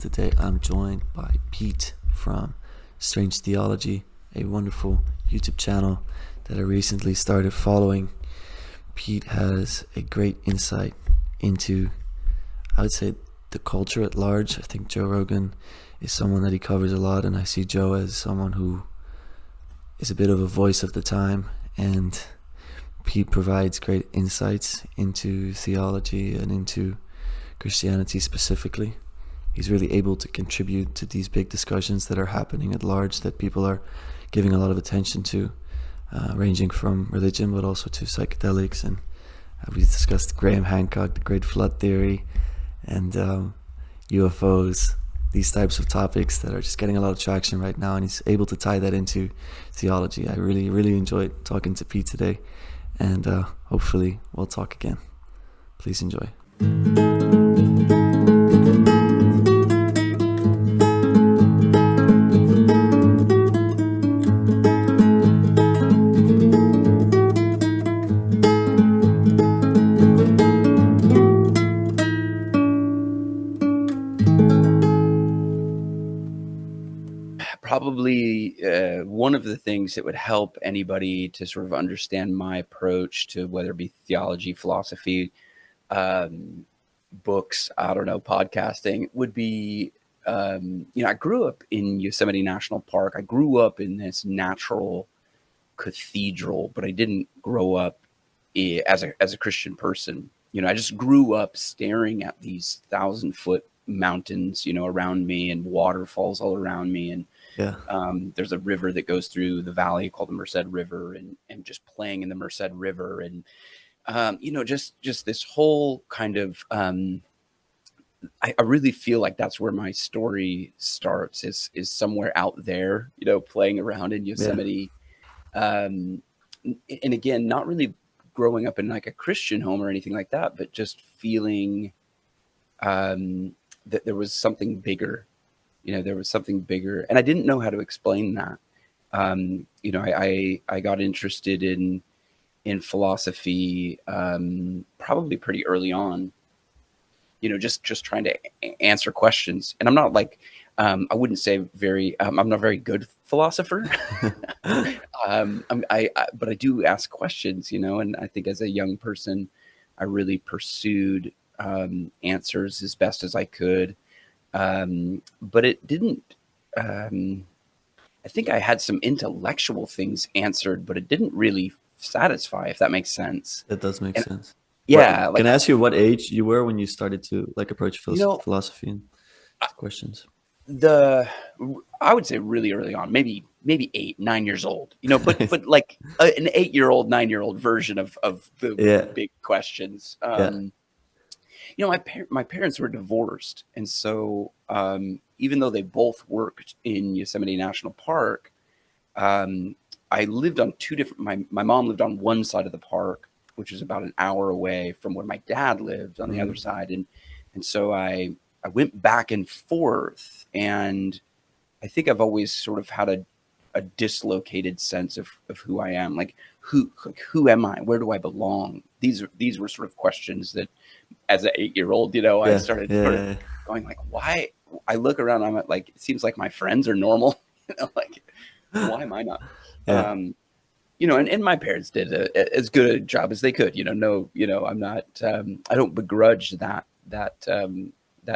Today I'm joined by Pete from Strange Theology, a wonderful YouTube channel that I recently started following. Pete has a great insight into, I would say, the culture at large. I think Joe Rogan is someone that he covers a lot, and I see Joe as someone who is a bit of a voice of the time, and Pete provides great insights into theology and into Christianity specifically. He's really able to contribute to these big discussions that are happening at large, that people are giving a lot of attention to, ranging from religion but also to psychedelics. And we discussed Graham Hancock, the Great Flood Theory, and UFOs, these types of topics that are just getting a lot of traction right now, and he's able to tie that into theology. I really enjoyed talking to Pete today, and hopefully we'll talk again. Please enjoy. Probably one of the things that would help anybody to sort of understand my approach to whether it be theology, philosophy, books, I don't know, podcasting would be, I grew up in Yosemite National Park. I grew up in this natural cathedral, but I didn't grow up as a Christian person. I just grew up staring at these 1,000-foot mountains, around me, and waterfalls all around me. And Yeah. there's a river that goes through the valley called the Merced River, and just playing in the Merced River. And, just this whole kind of, I really feel like that's where my story starts, is somewhere out there, playing around in Yosemite. And again, not really growing up in like a Christian home or anything like that, but just feeling that there was something bigger. There was something bigger, and I didn't know how to explain that. I got interested in philosophy probably pretty early on. Just trying to answer questions, and I'm not like I wouldn't say very. I'm not a very good philosopher. But I do ask questions, and I think as a young person, I really pursued answers as best as I could. But it didn't, I think I had some intellectual things answered, but it didn't really satisfy, if that makes sense. That does make sense. Yeah. Can I ask you what age you were when you started to approach philosophy and questions? I would say really early on, maybe 8, 9 years old, but like an 8-year-old, 9-year-old version of the big questions. My parents were divorced, and so even though they both worked in Yosemite National Park, I lived on two different. My mom lived on one side of the park, which is about an hour away from where my dad lived on the other side, and so I went back and forth, and I think I've always sort of had a dislocated sense of who I am, like who am I? Where do I belong? These were sort of questions that, as an 8-year-old, I started sort of going like, why? I look around, I'm like, it seems like my friends are normal, like, why am I not? And my parents did as good a job as they could, I'm not, I don't begrudge that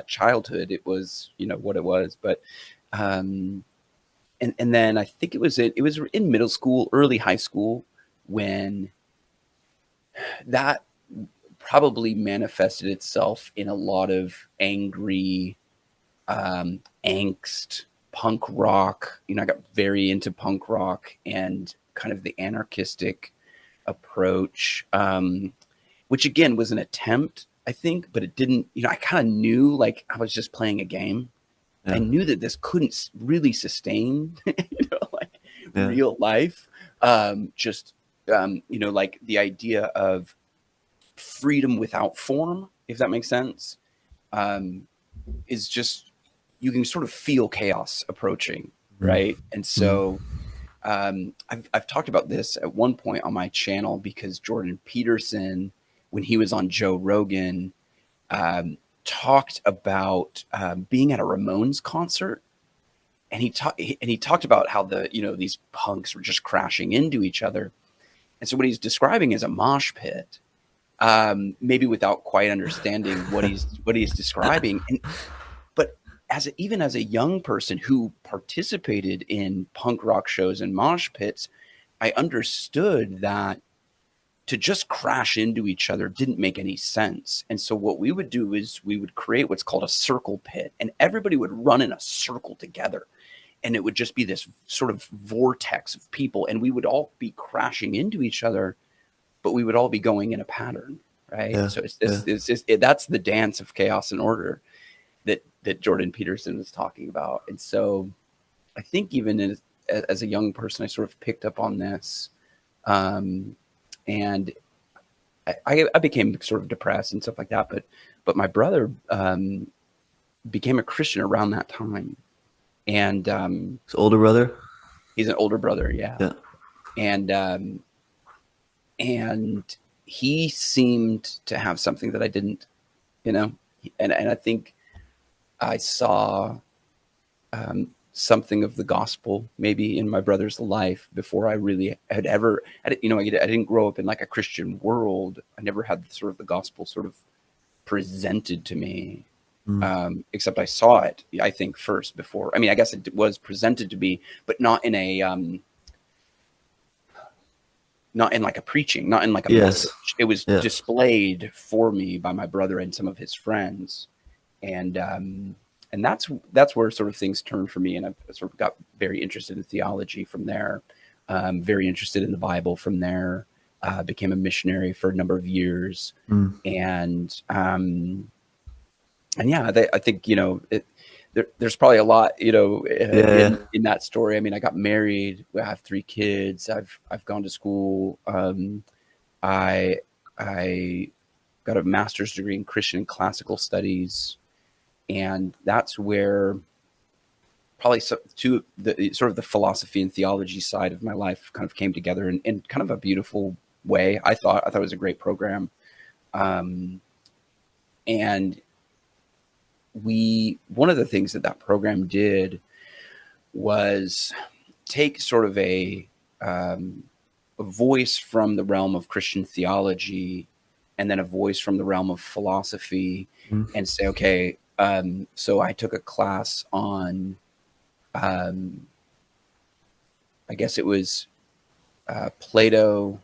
childhood. It was, what it was, but, and then I think it was in middle school, early high school, when that probably manifested itself in a lot of angry, angst, punk rock. I got very into punk rock and kind of the anarchistic approach, which again was an attempt, I think, but it didn't, I kind of knew like I was just playing a game. I knew that this couldn't really sustain, real life. Like the idea of freedom without form, if that makes sense, is just, you can sort of feel chaos approaching, right? And so I've talked about this at one point on my channel, because Jordan Peterson, when he was on Joe Rogan, talked about being at a Ramones concert, and he talked about how these punks were just crashing into each other, and so what he's describing is a mosh pit, maybe without quite understanding what he's describing, but even as a young person who participated in punk rock shows and mosh pits, I understood that to just crash into each other didn't make any sense. And so what we would do is we would create what's called a circle pit, and everybody would run in a circle together. And it would just be this sort of vortex of people, and we would all be crashing into each other, but we would all be going in a pattern, right? Yeah. So it's Yeah. that's the dance of chaos and order that Jordan Peterson was talking about. And so I think even as a young person, I sort of picked up on this. And I became sort of depressed and stuff like that. But my brother became a Christian around that time, and His older brother. he's an older brother, yeah. Yeah. And he seemed to have something that I didn't, and I think I saw something of the gospel maybe in my brother's life before I really had ever, I didn't grow up in like a Christian world. I never had sort of the gospel sort of presented to me, except I saw it, I think, first before. I mean, I guess it was presented to me, but not in like a preaching, not in like a Yes. message. It was Yeah. displayed for me by my brother and some of his friends. And that's where sort of things turned for me. And I sort of got very interested in theology from there, very interested in the Bible from there, became a missionary for a number of years. And yeah, I think, there's probably a lot, Yeah. in that story. I mean, I got married, I have 3 kids, I've gone to school. I got a master's degree in Christian and classical studies. And that's where probably the philosophy and theology side of my life kind of came together in kind of a beautiful way. I thought it was a great program. And one of the things that program did was take sort of a voice from the realm of Christian theology and then a voice from the realm of philosophy, and say, okay, so I took a class on, I guess it was Plato.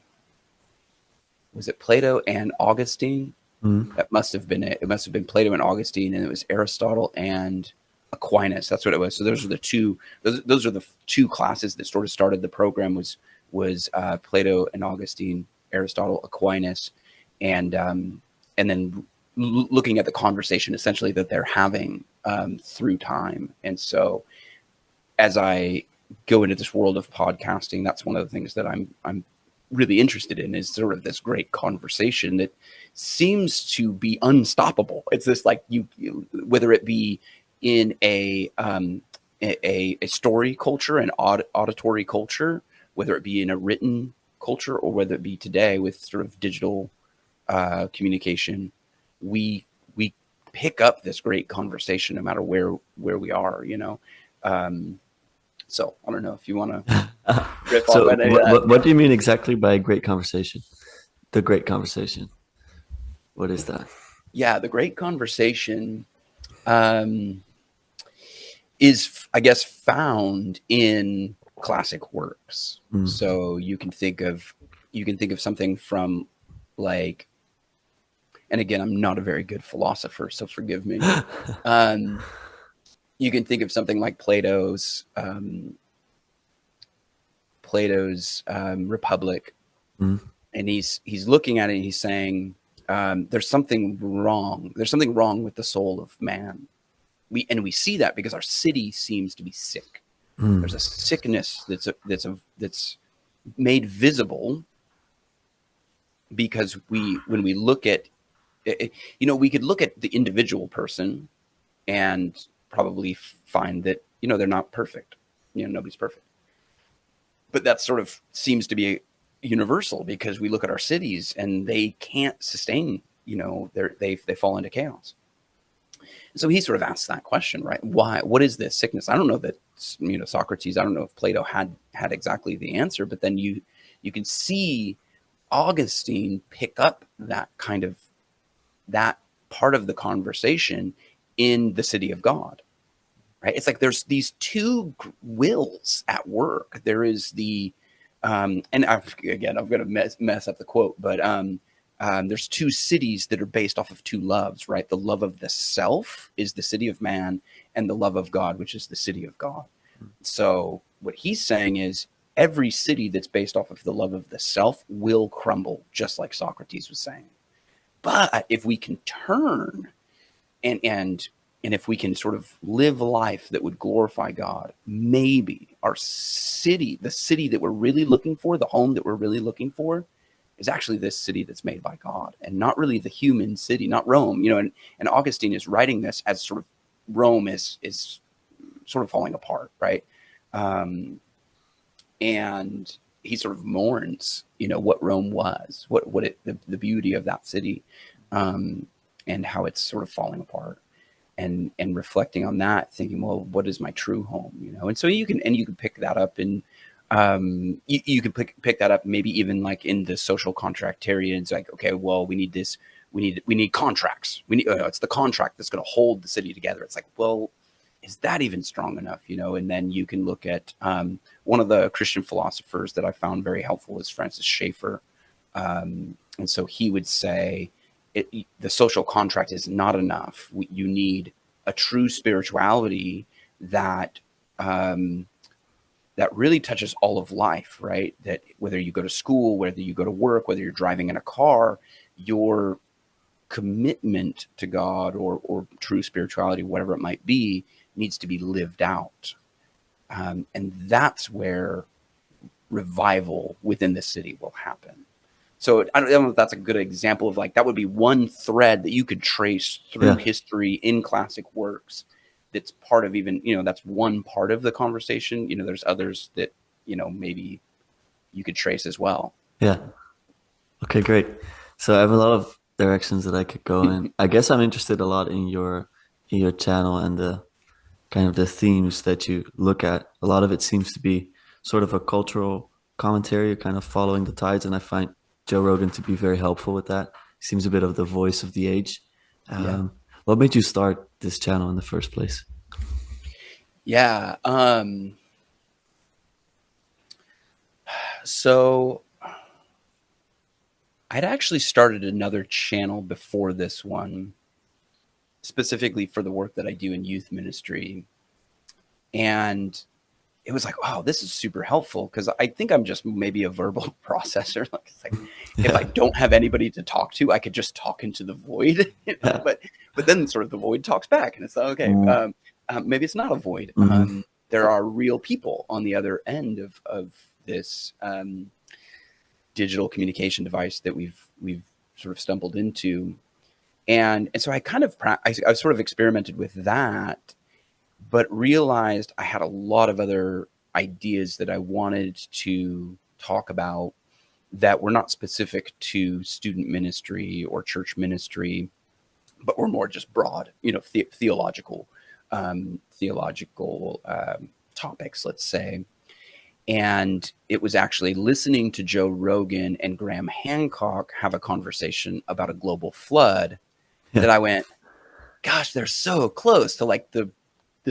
Was it Plato and Augustine? That must have been it. It must have been Plato and Augustine, and it was Aristotle and Aquinas. That's what it was. So those are the two. Those are the 2 classes that sort of started the program. Was Plato and Augustine, Aristotle, Aquinas, and then looking at the conversation essentially that they're having through time. And so as I go into this world of podcasting, that's one of the things that I'm really interested in, is sort of this great conversation that seems to be unstoppable. It's this like whether it be in a story culture, an auditory culture, whether it be in a written culture, or whether it be today with sort of digital communication, we pick up this great conversation no matter where we are, so I don't know if you want to riff So on any of that. what do you mean exactly by great conversation? The great conversation. What is that? Yeah, the great conversation is, I guess, found in classic works. So you can think of something from, like, and again, I'm not a very good philosopher, so forgive me. You can think of something like Plato's Republic, and he's looking at it and he's saying, there's something wrong. There's something wrong with the soul of man. We see that because our city seems to be sick. There's a sickness that's made visible because when we look at it, we could look at the individual person and probably find that they're not perfect. Nobody's perfect, but that sort of seems to be universal because we look at our cities and they can't sustain. They fall into chaos. So he sort of asks that question, right? Why? What is this sickness? I don't know that, Socrates. I don't know if Plato had exactly the answer, but then you can see Augustine pick up that part of the conversation in the City of God, right? It's like there's these two wills at work. There is the and I'm going to mess up the quote, but there's two cities that are based off of two loves, right? The love of the self is the city of man, and the love of God, which is the city of God. So what he's saying is every city that's based off of the love of the self will crumble, just like Socrates was saying. But if we can turn and and and if we can sort of live a life that would glorify God, maybe our city, the city that we're really looking for, the home that we're really looking for, is actually this city that's made by God and not really the human city, not Rome. And Augustine is writing this as sort of Rome is sort of falling apart, right? Um, and he sort of mourns, what Rome was, the beauty of that city, um, and how it's sort of falling apart, and reflecting on that, thinking, well, what is my true home, And so you can pick that up in, you can pick that up maybe even like in the social contractarians, like, okay, well, we need this, we need contracts, it's the contract that's going to hold the city together. It's like, well, is that even strong enough, And then you can look at one of the Christian philosophers that I found very helpful is Francis Schaeffer. And so he would say the social contract is not enough. You need a true spirituality that that really touches all of life, right? That whether you go to school, whether you go to work, whether you're driving in a car, your commitment to God or true spirituality, whatever it might be, needs to be lived out. And that's where revival within the city will happen. So I don't know if that's a good example of like, that would be one thread that you could trace through history in classic works. That's part of even, that's one part of the conversation. There's others that, maybe you could trace as well. Yeah. Okay, great. So I have a lot of directions that I could go in. I guess I'm interested a lot in your channel and the kind of the themes that you look at. A lot of it seems to be sort of a cultural commentary, kind of following the tides, and I find Joe Rogan to be very helpful with that. He seems a bit of the voice of the age. Yeah. What made you start this channel in the first place? Yeah. So I'd actually started another channel before this one, specifically for the work that I do in youth ministry. And it was like, wow, this is super helpful, because I think I'm just maybe a verbal processor. Like, it's like, if I don't have anybody to talk to, I could just talk into the void, but then sort of the void talks back, and it's like, okay, maybe it's not a void. There are real people on the other end of this digital communication device that we've sort of stumbled into. And so I kind of, I sort of experimented with that, but realized I had a lot of other ideas that I wanted to talk about that were not specific to student ministry or church ministry, but were more just broad, theological topics, let's say. And it was actually listening to Joe Rogan and Graham Hancock have a conversation about a global flood that I went, gosh, they're so close to like the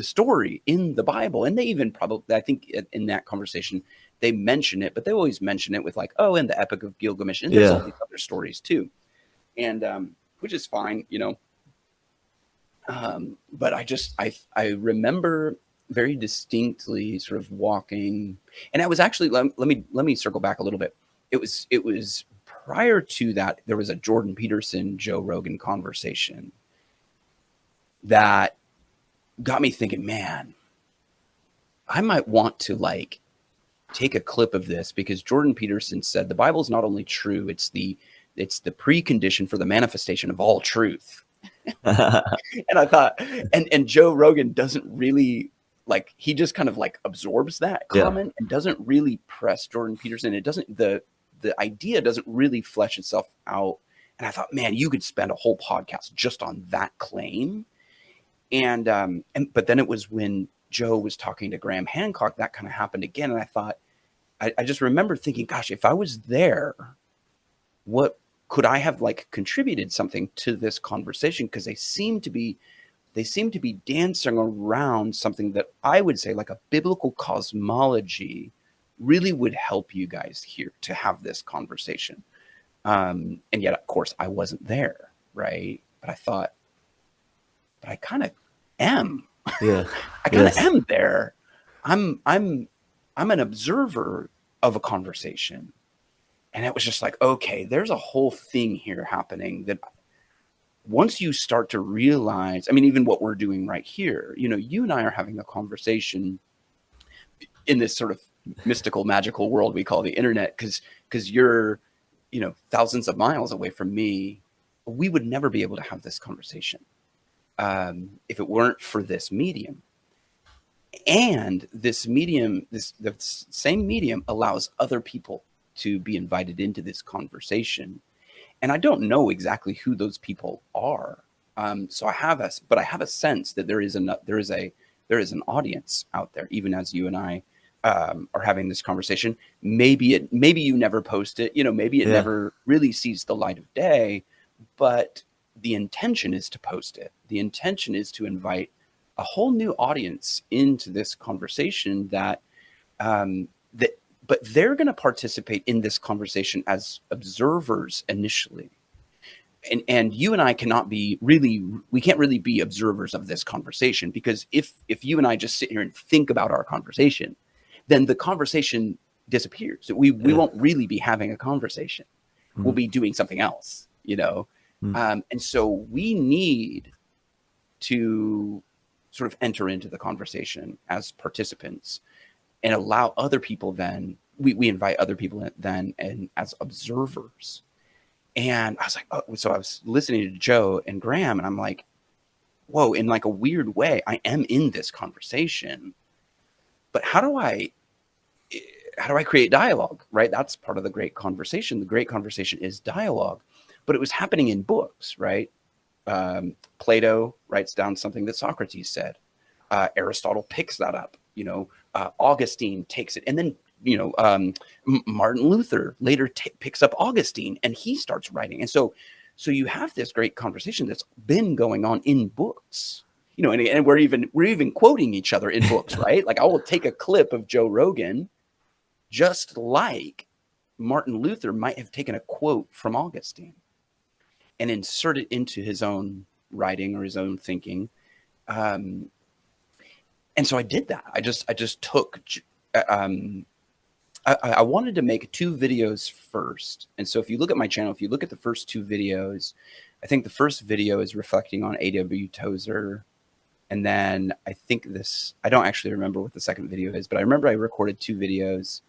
story in the Bible. And they even probably, I think in that conversation, they mention it, but they always mention it with like, oh, and the Epic of Gilgamesh. And there's all these other stories too. And which is fine, but I remember very distinctly sort of walking, and I was actually, let me circle back a little bit. It was prior to that, there was a Jordan Peterson, Joe Rogan conversation that got me thinking, man, I might want to like take a clip of this, because Jordan Peterson said the Bible is not only true, it's the precondition for the manifestation of all truth. And I thought, and Joe Rogan doesn't really, like, he just kind of like absorbs that comment and doesn't really press Jordan Peterson. It doesn't, the idea doesn't really flesh itself out. And I thought, man, you could spend a whole podcast just on that claim. And but then it was when Joe was talking to Graham Hancock that kind of happened again, and I thought, I just remember thinking, gosh, if I was there, what could I have like contributed something to this conversation? Because they seem to be dancing around something that I would say like a biblical cosmology really would help you guys here to have this conversation. And yet, of course, I wasn't there, right? But I thought, but I kind of am. Yeah. I kind of Yes. am there. I'm I'm I'm an observer of a conversation. And it was just like, okay, there's a whole thing here happening that once you start to realize, I mean, even what we're doing right here, you and I are having a conversation in this sort of mystical, magical world we call the internet, because you're, thousands of miles away from me. We would never be able to have this conversation if it weren't for this medium. And this medium, the same medium allows other people to be invited into this conversation. And I don't know exactly who those people are. So but I have a sense that there is an audience out there, even as you and I are having this conversation. Maybe you never post it, maybe it Yeah. never really sees the light of day, but the intention is to post it. The intention is to invite a whole new audience into this conversation that but they're going to participate in this conversation as observers initially. And you and I we can't really be observers of this conversation, because if you and I just sit here and think about our conversation, then the conversation disappears. We Yeah. won't really be having a conversation. We'll Mm. be doing something else. Mm. And so we need to sort of enter into the conversation as participants and allow other people then, we invite other people then and as observers. And I was like, oh, so I was listening to Joe and Graham, and I'm like, whoa, in like a weird way, I am in this conversation, but how do I create dialogue, right? That's part of the great conversation. The great conversation is dialogue, but it was happening in books, right? Plato writes down something that Socrates said. Aristotle picks that up. Augustine takes it, and then Martin Luther later picks up Augustine, and he starts writing. And so you have this great conversation that's been going on in books. And we're even quoting each other in books, right? Like I will take a clip of Joe Rogan, just like Martin Luther might have taken a quote from Augustine and insert it into his own writing or his own thinking. And so I did that. I just took. I wanted to make 2 videos first, and so if you look at my channel, if you look at the first 2 videos, I think the first video is reflecting on A.W. Tozer, and then I don't actually remember what the second video is, but I remember I recorded 2 videos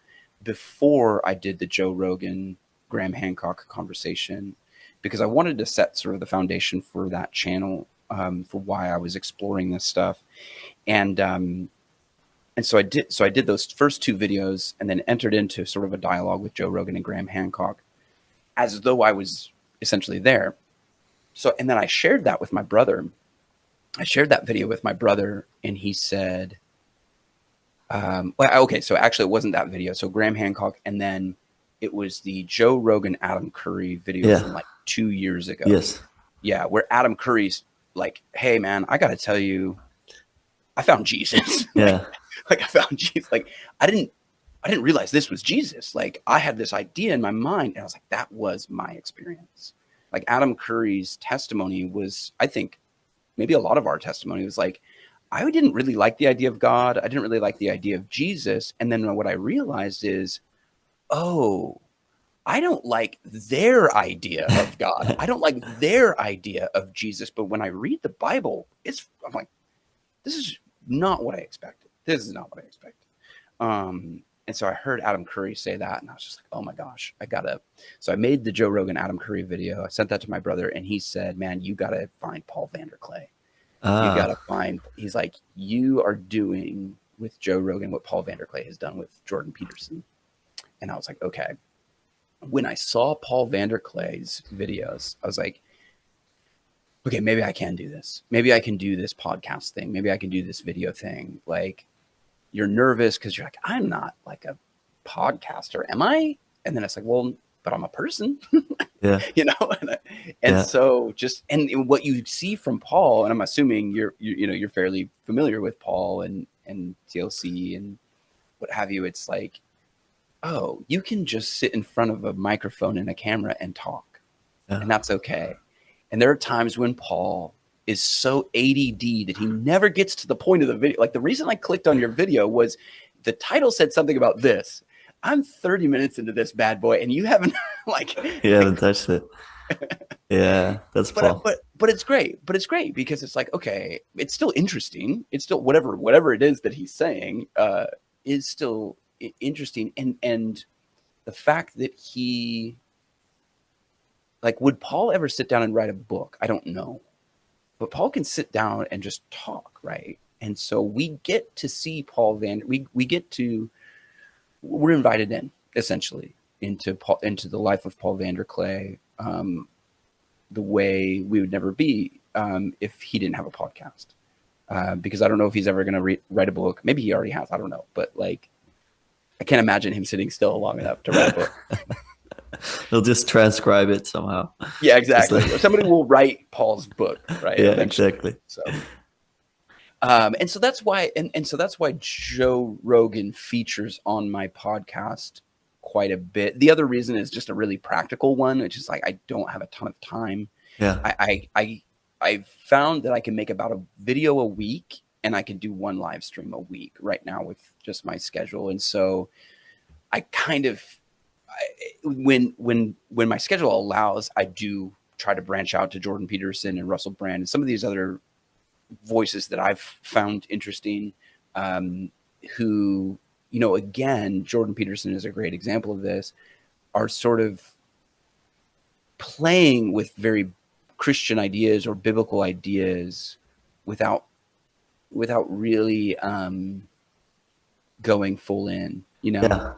before I did the Joe Rogan, Graham Hancock conversation, because I wanted to set sort of the foundation for that channel, for why I was exploring this stuff. And so I did those first 2 videos and then entered into sort of a dialogue with Joe Rogan and Graham Hancock as though I was essentially there. So, and then I shared that with my brother. I shared that video with my brother, and he said, well, okay, so actually it wasn't that video. So Graham Hancock, and then it was the Joe Rogan, Adam Curry video Yeah. from like 2 years ago. Yes. Yeah, where Adam Curry's like, hey man, I got to tell you, I found Jesus. Yeah. Like I found Jesus. Like I didn't realize this was Jesus. Like I had this idea in my mind, and I was like, that was my experience. Like Adam Curry's testimony was, I think, maybe a lot of our testimony was like, I didn't really like the idea of God. I didn't really like the idea of Jesus. And then what I realized is, oh, I don't like their idea of God. I don't like their idea of Jesus. But when I read the Bible, I'm like, this is not what I expected. This is not what I expected. And so I heard Adam Curry say that, and I was just like, oh my gosh, so I made the Joe Rogan Adam Curry video. I sent that to my brother, and he said, man, you got to find Paul Vanderklay. He's like, you are doing with Joe Rogan what Paul Vanderklay has done with Jordan Peterson. And I was like, okay. When I saw Paul Vanderklay's videos, I was like, okay, maybe I can do this. Maybe I can do this podcast thing. Maybe I can do this video thing. Like, you're nervous because you're like, I'm not like a podcaster, am I? And then it's like, well, but I'm a person, Yeah, you know. And yeah, so just and what you see from Paul, and I'm assuming you're fairly familiar with Paul and TLC and what have you. It's like, oh, you can just sit in front of a microphone and a camera and talk, yeah, and that's okay. And there are times when Paul is so ADD that he never gets to the point of the video. Like, the reason I clicked on your video was the title said something about this. I'm 30 minutes into this bad boy, and you haven't like, you haven't touched it. Yeah, that's Paul. but it's great. But it's great because it's like, okay, it's still interesting. It's still whatever it is that he's saying is still interesting, and the fact that he, like, would Paul ever sit down and write a book? I don't know. But Paul can sit down and just talk, right? And so we get to see Paul Van. We get to, we're invited in essentially into the life of Paul Vanderklay, the way we would never be if he didn't have a podcast. Because I don't know if he's ever going to write a book. Maybe he already has. I don't know. But like, I can't imagine him sitting still long enough to write a book. He'll just transcribe it somehow. Yeah, Just exactly. Or like, somebody will write Paul's book, right? yeah, Eventually. exactly. So, and so that's why, and so that's why Joe Rogan features on my podcast quite a bit. The other reason is just a really practical one, which is like, I don't have a ton of time. Yeah, I've found that I can make about a video a week, and I can do one live stream a week right now with just my schedule. And so I kind of, when my schedule allows, I do try to branch out to Jordan Peterson and Russell Brand and some of these other voices that I've found interesting, who, again, Jordan Peterson is a great example of this, are sort of playing with very Christian ideas or biblical ideas without really going full in, yeah.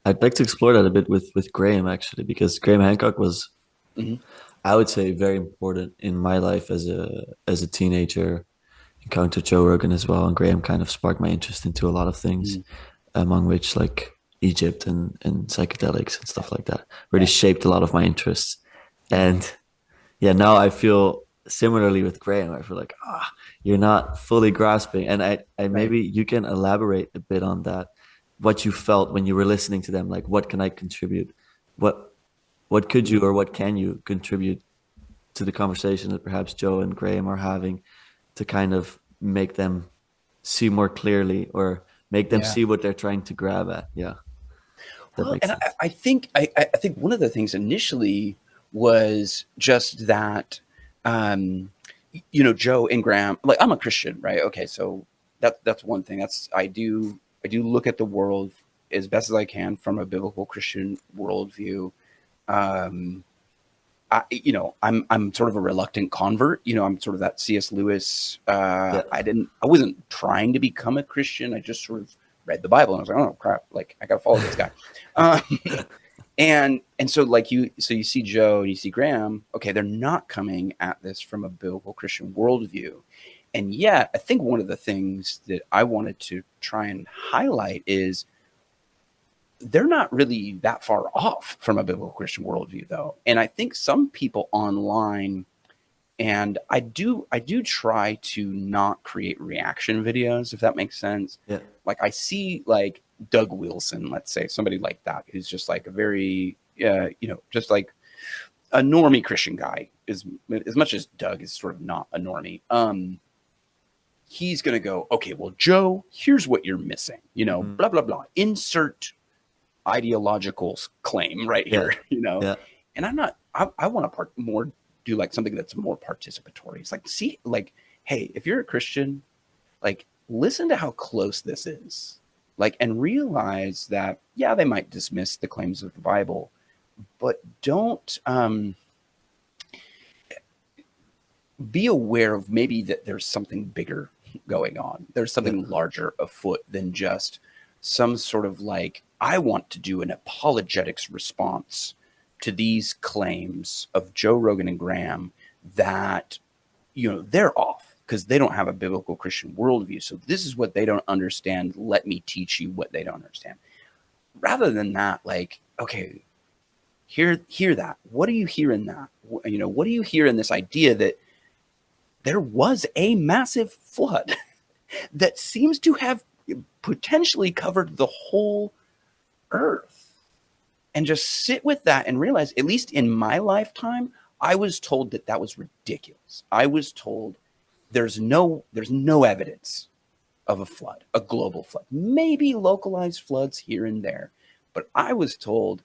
I'd like to explore that a bit with Graham actually, because Graham Hancock was, Mhm. I would say, very important in my life as a teenager. Encountered Joe Rogan as well, and Graham kind of sparked my interest into a lot of things, Mhm. among which like Egypt and psychedelics and stuff like that. Really Yeah. shaped a lot of my interests. Yeah. And yeah, now I feel similarly with Graham. I feel like you're not fully grasping, and I Right. maybe you can elaborate a bit on that. What you felt when you were listening to them, like what can I contribute? What what could you or what can you contribute to the conversation that perhaps Joe and Graham are having to kind of make them see more clearly or make them Yeah. see what they're trying to grab at? Yeah, that Well, makes and sense. I think one of the things initially was just that, um, Joe and Graham. Like, I'm a Christian, right? Okay, so that's one thing. I do look at the world as best as I can from a biblical Christian worldview. Um, I'm sort of a reluctant convert. I'm sort of that C.S. Lewis. Yeah, I wasn't trying to become a Christian. I just sort of read the Bible and I was like, oh crap, like I got to follow this guy. Um, and so so you see Joe and you see Graham. Okay, they're not coming at this from a biblical Christian worldview, and yet I think one of the things that I wanted to try and highlight is they're not really that far off from a biblical Christian worldview, though. And I think some people online, and I do try to not create reaction videos, if that makes sense. yeah, Like, I see like Doug Wilson, let's say, somebody like that, who's just like a very, just like a normie Christian guy. Is as much as Doug is sort of not a normie. He's gonna go, okay, well, Joe, here's what you're missing. hmm, Blah blah blah. Insert ideological claim right yeah, here, yeah, and I'm not, I want to more do like something that's more participatory. It's like, see, like, hey, if you're a Christian, like, listen to how close this is, like, and realize that, yeah, they might dismiss the claims of the Bible, but don't, be aware of maybe that there's something bigger going on. There's yeah, something larger afoot than just some sort of like, I want to do an apologetics response to these claims of Joe Rogan and Graham that, they're off because they don't have a biblical Christian worldview. So this is what they don't understand. Let me teach you what they don't understand. Rather than that, like, okay, hear that. What do you hear in that? What do you hear in this idea that there was a massive flood that seems to have potentially covered the whole earth? And just sit with that and realize, at least in my lifetime, I was told that that was ridiculous. I was told there's no evidence of a flood, a global flood, maybe localized floods here and there. But I was told,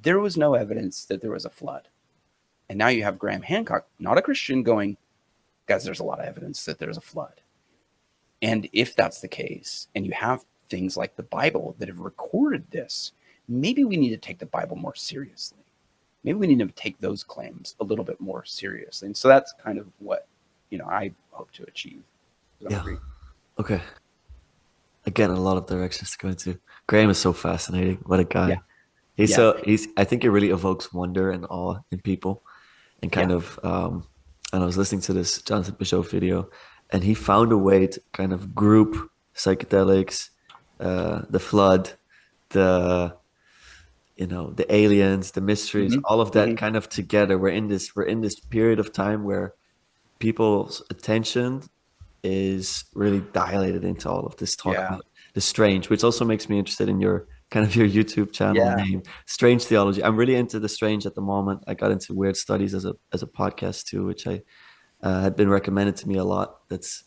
there was no evidence that there was a flood. And now you have Graham Hancock, not a Christian, going, guys, there's a lot of evidence that there's a flood. And if that's the case, and you have things like the Bible that have recorded this, maybe we need to take the Bible more seriously. Maybe we need to take those claims a little bit more seriously. And so that's kind of what, I hope to achieve. Yeah. Okay. Again, a lot of directions to go into. Graham is so fascinating. What a guy. Yeah. I think it really evokes wonder and awe in people. And kind of, and I was listening to this Jonathan Bishop video, and he found a way to kind of group psychedelics, the flood, the aliens, the mysteries, all of that kind of together. We're in this period of time where people's attention is really dilated into all of this talk about the strange, which also makes me interested in your YouTube channel name, Strange Theology. I'm really into the strange at the moment. I got into Weird Studies as a podcast too, which I had been recommended to me a lot. That's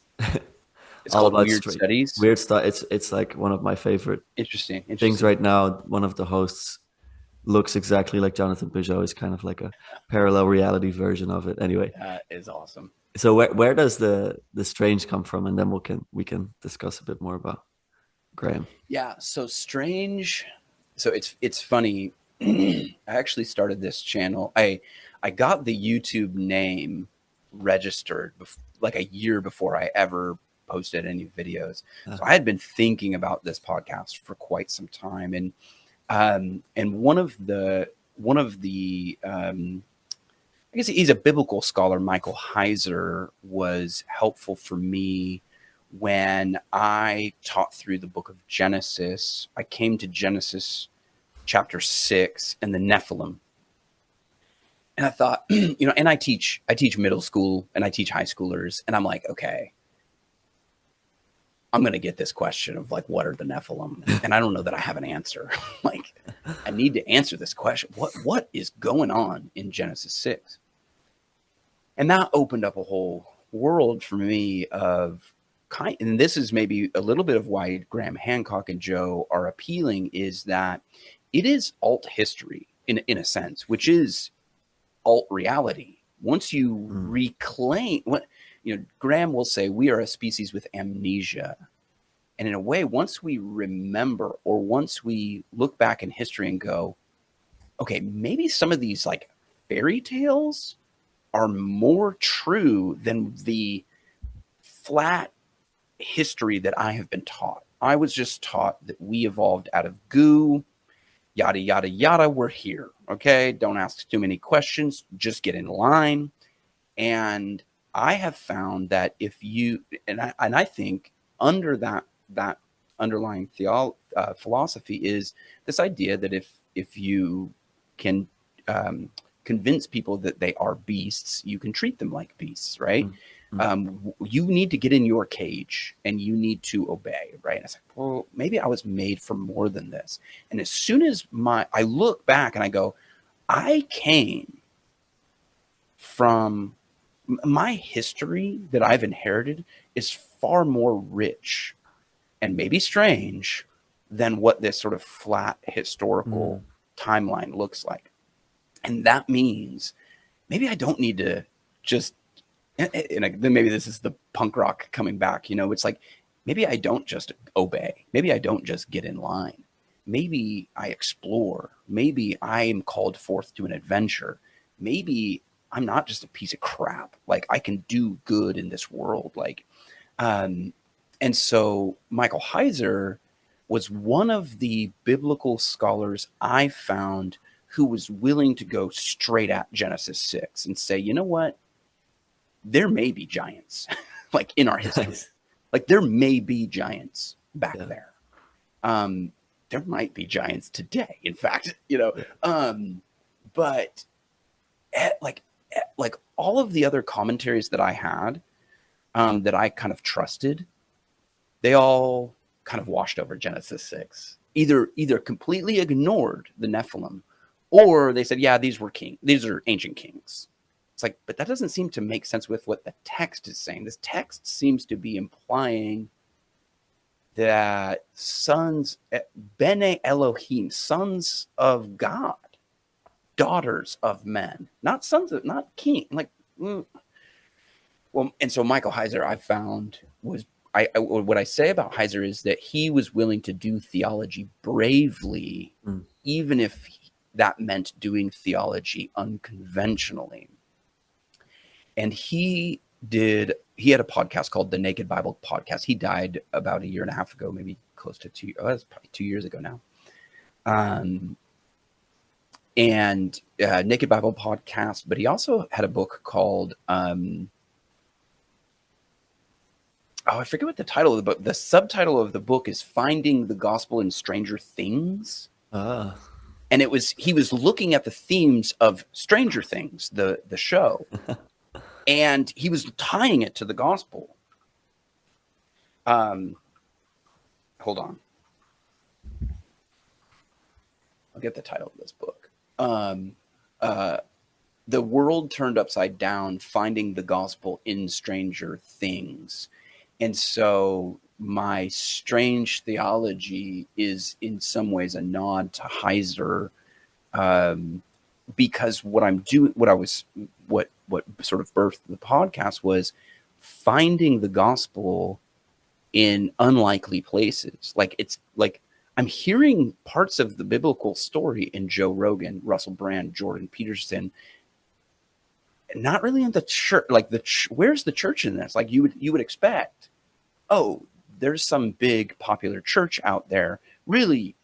It's all called about Weird Studies. Weird stuff. It's like one of my favorite Interesting. things right now. One of the hosts looks exactly like Jonathan Peugeot. Is kind of like a parallel reality version of it. Anyway, that is awesome. So where does the strange come from, and then we can discuss a bit more about Graham. Yeah, so strange. So it's funny. I actually started this channel. I got the YouTube name registered like a year before I ever posted any videos. So I had been thinking about this podcast for quite some time, and one of the I guess he's a biblical scholar, Michael Heiser, was helpful for me when I taught through the book of Genesis. I came to Genesis chapter 6 and the Nephilim. And I thought, and I teach middle school and I teach high schoolers. And I'm like, okay, I'm going to get this question of like, what are the Nephilim? And I don't know that I have an answer. Like, I need to answer this question. What is going on in Genesis 6? And that opened up a whole world for me of and this is maybe a little bit of why Graham Hancock and Joe are appealing, is that it is alt history in a sense, which is alt reality. Once you reclaim what, Graham will say, we are a species with amnesia. And in a way, once we remember, or once we look back in history and go, okay, maybe some of these like fairy tales are more true than the flat history that I have been taught. I was just taught that we evolved out of goo, yada, yada, yada. We're here. Okay. Don't ask too many questions. Just get in line. And I have found that if you, and I think under that underlying philosophy is this idea that if you can convince people that they are beasts, you can treat them like beasts, right? You need to get in your cage and you need to obey, right? And it's like, well, maybe I was made for more than this. And as soon as I look back and I go, I came from my history that I've inherited is far more rich and maybe strange than what this sort of flat historical timeline looks like. And that means maybe I don't need to just, then maybe this is the punk rock coming back, it's like, maybe I don't just obey. Maybe I don't just get in line. Maybe I explore. Maybe I am called forth to an adventure. Maybe I'm not just a piece of crap. Like, I can do good in this world. Like, and so Michael Heiser was one of the biblical scholars I found who was willing to go straight at Genesis 6 and say, you know what? There may be giants like in our history. Nice. Like there may be giants back Yeah. there. There might be giants today, in fact, you know. Yeah. But like all of the other commentaries that I had, that I kind of trusted, they all kind of washed over Genesis 6. Either completely ignored the Nephilim, or they said, yeah, these are ancient kings. It's like, but that doesn't seem to make sense with what the text is saying. This text seems to be implying that sons, Bene Elohim, sons of God, daughters of men, not sons of, not king. Like, well, and so Michael Heiser, I found was, what I say about Heiser is that he was willing to do theology bravely, even if that meant doing theology unconventionally. And he had a podcast called the Naked Bible Podcast. He died about 1.5 years ago, maybe close to 2. Oh, that's probably 2 years ago now. And Naked Bible Podcast, but he also had a book called, I forget what the title of the book. The subtitle of the book is "Finding the Gospel in Stranger Things." Ah. And he was looking at the themes of Stranger Things, the show, and he was tying it to the gospel. Hold on, I'll get the title of this book. The World Turned Upside Down: Finding the Gospel in Stranger Things. And so my Strange Theology is in some ways a nod to Heiser, because what sort of birthed the podcast was finding the gospel in unlikely places. Like, it's like I'm hearing parts of the biblical story in Joe Rogan, Russell Brand, Jordan Peterson, not really in the church. Like where's the church in this? Like you would expect, oh, there's some big popular church out there really,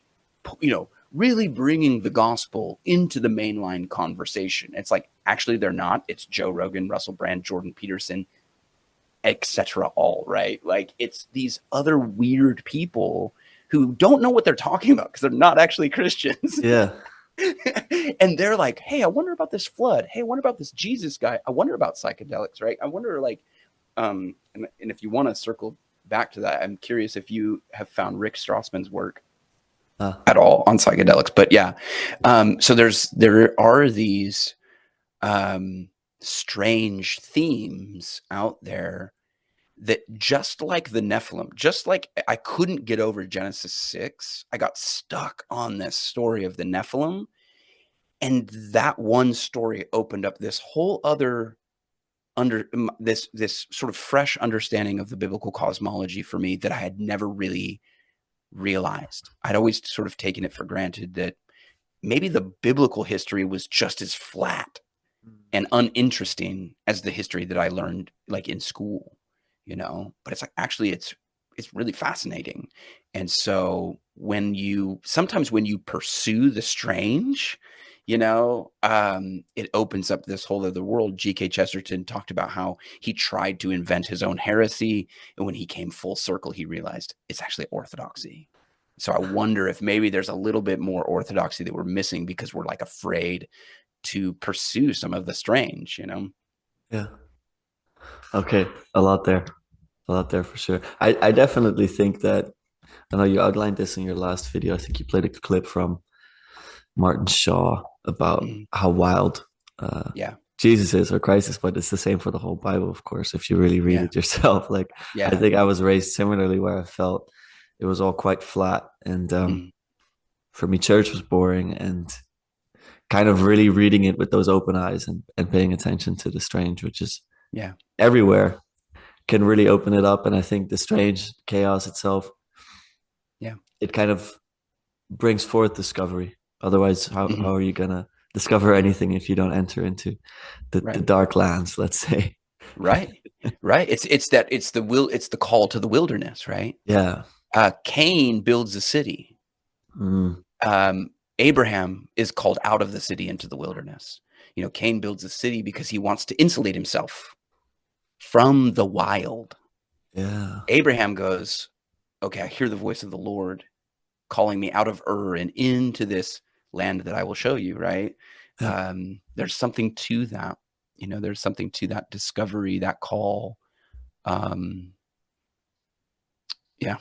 really bringing the gospel into the mainline conversation. It's like, actually they're not. It's Joe Rogan, Russell Brand, Jordan Peterson, etc. all right. Like it's these other weird people who don't know what they're talking about because they're not actually Christians. Yeah. And they're like, hey, I wonder about this flood. Hey, I wonder about this Jesus guy. I wonder about psychedelics, right? I wonder, like, and if you want to circle back to that, I'm curious if you have found Rick Strassman's work at all on psychedelics. But yeah, so there are these strange themes out there that, just like the Nephilim, just like I couldn't get over Genesis 6, I got stuck on this story of the Nephilim. And that one story opened up this whole other this sort of fresh understanding of the biblical cosmology for me that I had never really realized. I'd always sort of taken it for granted that maybe the biblical history was just as flat and uninteresting as the history that I learned, like, in school, but it's like, actually it's really fascinating. And so sometimes when you pursue the strange, it opens up this whole other world. G.K. Chesterton talked about how he tried to invent his own heresy, and when he came full circle, he realized it's actually orthodoxy. So I wonder if maybe there's a little bit more orthodoxy that we're missing because we're, like, afraid to pursue some of the strange, Yeah. Okay. A lot there for sure. I definitely think that, I know you outlined this in your last video. I think you played a clip from Martin Shaw about how wild Jesus is, or Christ is, but it's the same for the whole Bible, of course, if you really read it yourself. Like, I think I was raised similarly, where I felt it was all quite flat. And for me, church was boring, and kind of really reading it with those open eyes and paying attention to the strange, which is everywhere, can really open it up. And I think the strange chaos itself, it kind of brings forth discovery. Otherwise, how are you gonna discover anything if you don't enter into the dark lands, let's say? Right. It's the call to the wilderness, right? Yeah. Cain builds a city. Abraham is called out of the city into the wilderness. Cain builds a city because he wants to insulate himself from the wild. Yeah. Abraham goes, okay, I hear the voice of the Lord calling me out of Ur and into this land that I will show you, right? Yeah. There's something to that. There's something to that discovery, that call. Yeah.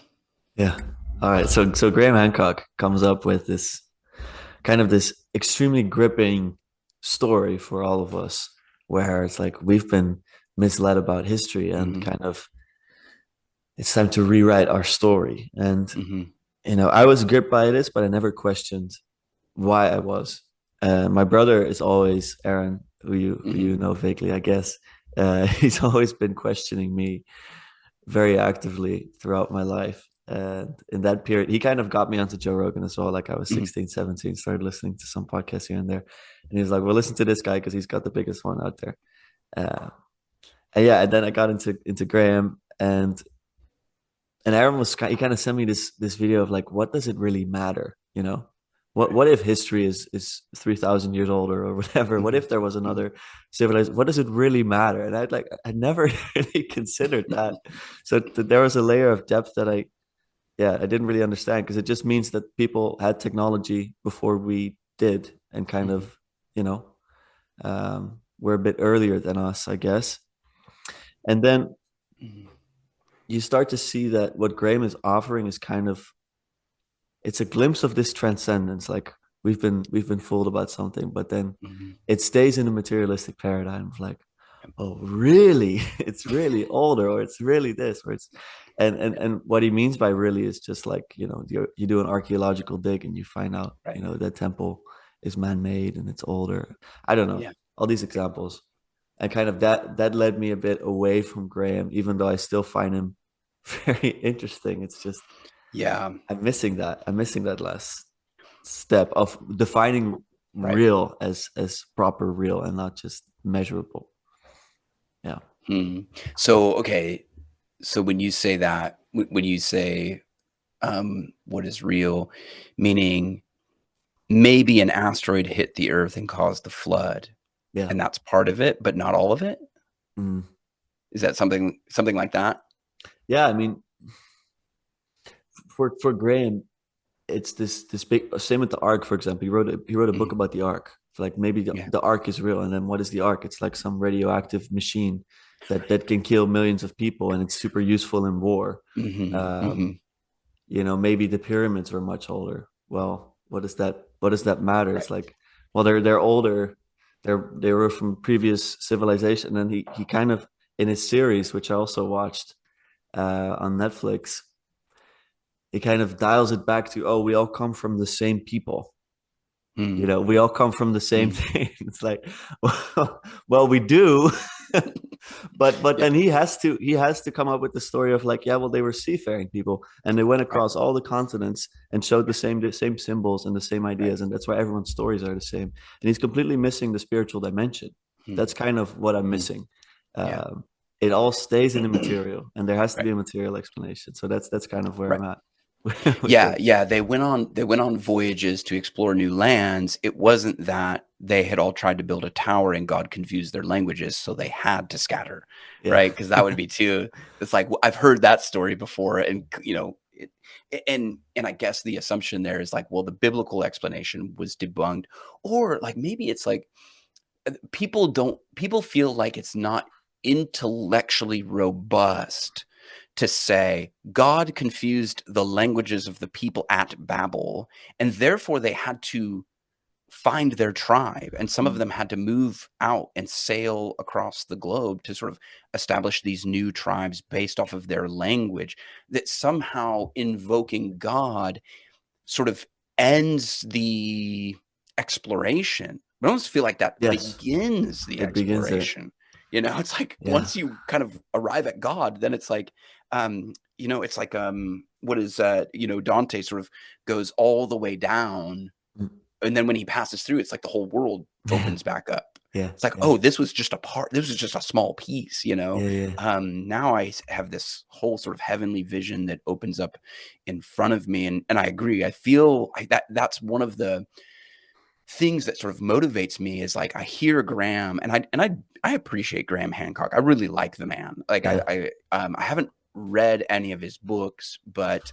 Yeah. All right. So Graham Hancock comes up with this extremely gripping story for all of us, where it's like we've been misled about history, and Mm-hmm. kind of it's time to rewrite our story. And Mm-hmm. I was gripped by this, but I never questioned why I was. My brother is always Aaron, who Mm-hmm. you know vaguely, I guess. He's always been questioning me very actively throughout my life. And in that period, he kind of got me onto Joe Rogan as well. Like I was Mm-hmm. 16, 17, started listening to some podcasts here and there. And he's like, well, listen to this guy because he's got the biggest one out there. Uh, and yeah, and then I got into Graham, and Aaron he kind of sent me this video of like, what does it really matter? Right. What if history is 3,000 years older or whatever? What if there was Mm-hmm. another civilization? What does it really matter? And I never really considered that. So there was a layer of depth that I didn't really understand, because it just means that people had technology before we did, and kind Mm-hmm. of, you know, were a bit earlier than us, I guess. And then Mm-hmm. you start to see that what Graham is offering is kind of, it's a glimpse of this transcendence. Like we've been fooled about something, but then Mm-hmm. it stays in a materialistic paradigm of like, oh really? It's really older, or it's really this, or it's and what he means by really is just like, you do an archaeological dig and you find out, Right. that temple is man-made and it's older. I don't know, Yeah. all these examples. And kind of that led me a bit away from Graham, even though I still find him very interesting. It's just Yeah. I'm missing that last step of defining Right. real as proper real and not just measurable. Yeah. Hmm. So, okay. So when you say that, when you say what is real, meaning maybe an asteroid hit the Earth and caused the flood, Yeah. and that's part of it, but not all of it. Mm. Is that something like that? Yeah. I mean, for Graham, it's this big, same with the ark, for example. He wrote a book Mm, about the ark. It's like maybe the, yeah. the ark is real, and then what is the ark? It's like some radioactive machine that can kill millions of people, and it's super useful in war. Hmm. Hmm. Um, maybe the pyramids were much older. Well, what does that matter? Right. It's like, well, they're older. They were from previous civilization. And he kind of, in his series, which I also watched on Netflix, he kind of dials it back to, oh, we all come from the same people. Mm, We all come from the same mm. thing. It's like, well, we do. but Yeah. then he has to come up with the story of like, yeah, well, they were seafaring people, and they went Right. across all the continents and showed Right. the same symbols and the same Right. ideas, and that's why everyone's stories are the same. And he's completely missing the spiritual dimension. Mm, That's kind of what I'm mm. missing. Yeah. um, it all stays in the material, and there has to Right. be a material explanation. So that's kind of where Right. I'm at with Yeah, it. yeah, they went on voyages to explore new lands. It wasn't that they had all tried to build a tower and God confused their languages, so they had to scatter, Yeah. right? Because that would be too. It's like I've heard that story before, and and I guess the assumption there is like, well, the biblical explanation was debunked, or like maybe it's like people feel like it's not intellectually robust to say God confused the languages of the people at Babel, and therefore they had to find their tribe, and some of Mm. them had to move out and sail across the globe to sort of establish these new tribes based off of their language, that somehow invoking God sort of ends the exploration. I almost feel like that Yes, begins the it begins there. exploration. It's like Yeah. once you kind of arrive at God, then it's like, it's like, what is, Dante sort of goes all the way down. Mm. And then when he passes through, it's like the whole world Yeah. opens back up. Yeah. It's like, Yeah. oh, this was just a part. This was just a small piece, you know. Yeah. Yeah. Now I have this whole sort of heavenly vision that opens up in front of me, and I agree. I feel like that's one of the things that sort of motivates me is like I hear Graham, and I appreciate Graham Hancock. I really like the man. Like Yeah. I haven't read any of his books, but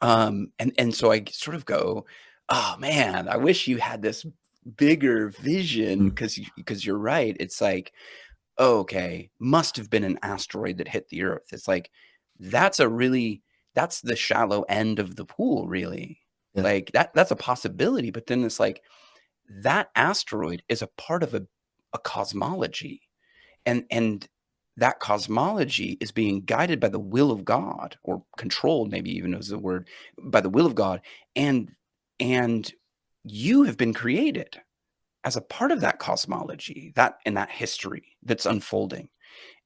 and so I sort of go, oh man, I wish you had this bigger vision, Mm. because you're right. It's like, oh, okay, must have been an asteroid that hit the Earth. It's like that's a really that's the shallow end of the pool, really. Yeah. Like that's a possibility, but then it's like that asteroid is a part of a cosmology, and that cosmology is being guided by the will of God, or controlled, maybe even is the word, by the will of God, and and you have been created as a part of that cosmology, that and that history that's unfolding,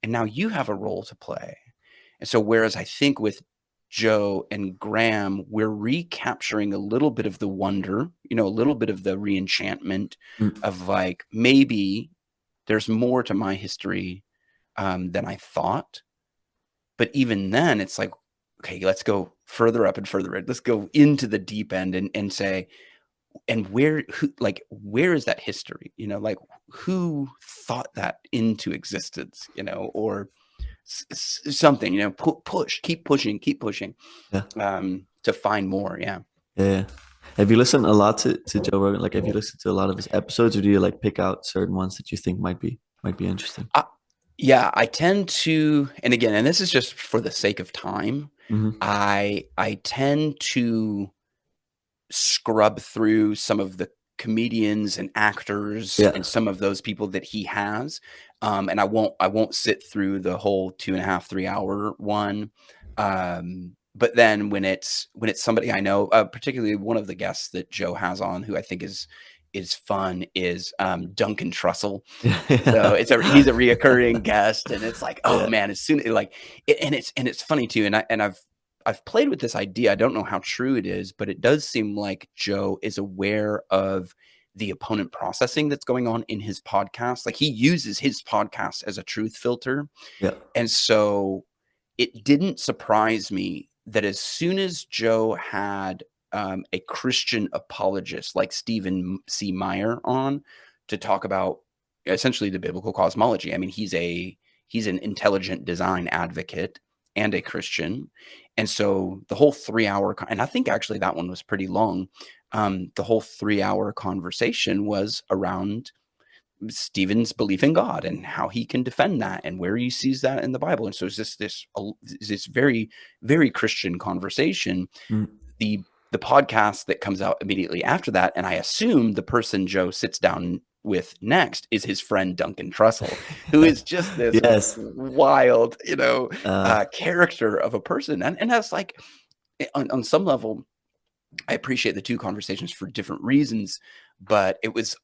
and now you have a role to play. And so whereas I think with Joe and Graham, we're recapturing a little bit of the wonder, a little bit of the reenchantment Mm. of like, maybe there's more to my history than I thought. But even then, it's like, okay, let's go further up and further in. Let's go into the deep end and say, and where is that history? Like, who thought that into existence? Or something. Push, keep pushing, Yeah. to find more. Yeah. Yeah. Have you listened a lot to Joe Rogan? Like, have you listened to a lot of his episodes, or do you like pick out certain ones that you think might be interesting? I, yeah, I tend to, and again, and this is just for the sake of time. Hmm. I tend to scrub through some of the comedians and actors Yeah. and some of those people that he has, and I won't sit through the whole 2.5 3 hour one. But then when it's somebody I know, particularly one of the guests that Joe has on, who I think is fun, is Duncan Trussell. So Yeah. he's a reoccurring guest, and it's like, oh Yeah. man, as soon like and it's funny too. And I've played with this idea. I don't know how true it is, but it does seem like Joe is aware of the opponent processing that's going on in his podcast. Like, he uses his podcast as a truth filter. Yeah. And so it didn't surprise me that as soon as Joe had a Christian apologist like Stephen C. Meyer on to talk about essentially the biblical cosmology. I mean, he's an intelligent design advocate and a Christian, and so the whole 3 hour, and I think actually that one was pretty long. The whole 3 hour conversation was around Stephen's belief in God and how he can defend that and where he sees that in the Bible. And so it's just this very, very Christian conversation. Mm. The podcast that comes out immediately after that, and I assume the person Joe sits down with next is his friend Duncan Trussell, who is just this Yes. wild, Uh, character of a person. And that's like, on some level, I appreciate the two conversations for different reasons, but it was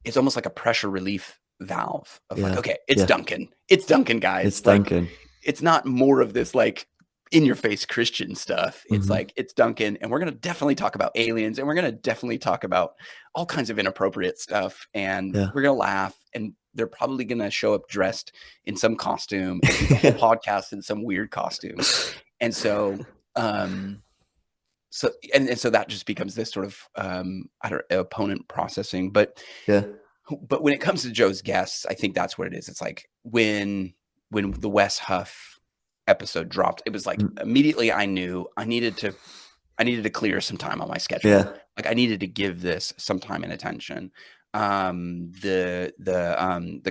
it's almost like a pressure relief valve of like, yeah. okay, it's Yeah. Duncan. It's Duncan, It's guys. Like, Duncan. it's not more of this like in your face Christian stuff. It's Hmm. like, it's Duncan, and we're going to definitely talk about aliens, and we're going to definitely talk about all kinds of inappropriate stuff, and Yeah. we're going to laugh, and they're probably going to show up dressed in some costume and do the whole podcast in some weird costume. And so, um, so that just becomes this sort of I don't know, opponent processing. Yeah. But when it comes to Joe's guests, I think that's what it is. It's like when the Wes Huff episode dropped, it was like Mm. immediately I knew I needed to clear some time on my schedule. Yeah. Like, I needed to give this some time and attention. The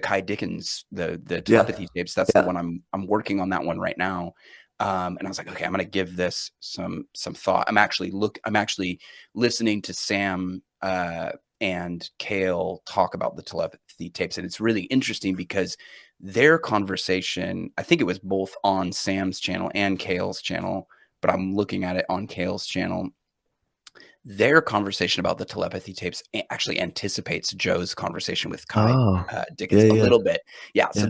Kai Dickens, the Yeah. telepathy tapes, that's the Yeah. one I'm working on that one right now. And I was like, okay, I'm gonna give this some thought. I'm actually listening to Sam and Kale talk about the telepathy tapes, and it's really interesting because their conversation, I think it was both on Sam's channel and Kale's channel, but I'm looking at it on Kale's channel. Their conversation about the telepathy tapes actually anticipates Joe's conversation with Kai Oh. Yeah. Dickens a Yeah. little bit. Yeah, so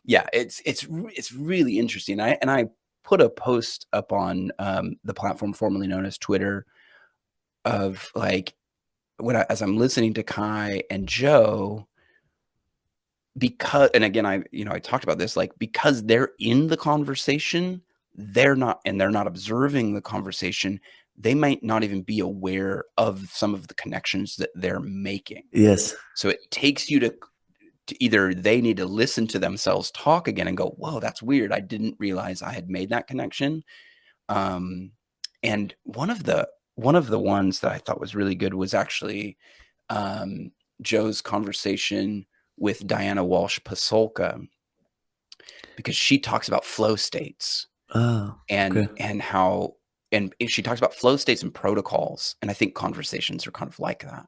Yeah. it's really interesting. I put a post up on the platform formerly known as Twitter of like, as I'm listening to Kai and Joe, because, and again, I talked about this, like, because they're in the conversation, they're not observing the conversation. They might not even be aware of some of the connections that they're making. Yes. So it takes you to either they need to listen to themselves talk again and go, whoa, that's weird. I didn't realize I had made that connection. And one of the ones that I thought was really good was actually Joe's conversation with Diana Walsh Pasolka, because she talks about flow states Oh, and okay. how, and she talks about flow states and protocols. And I think conversations are kind of like that.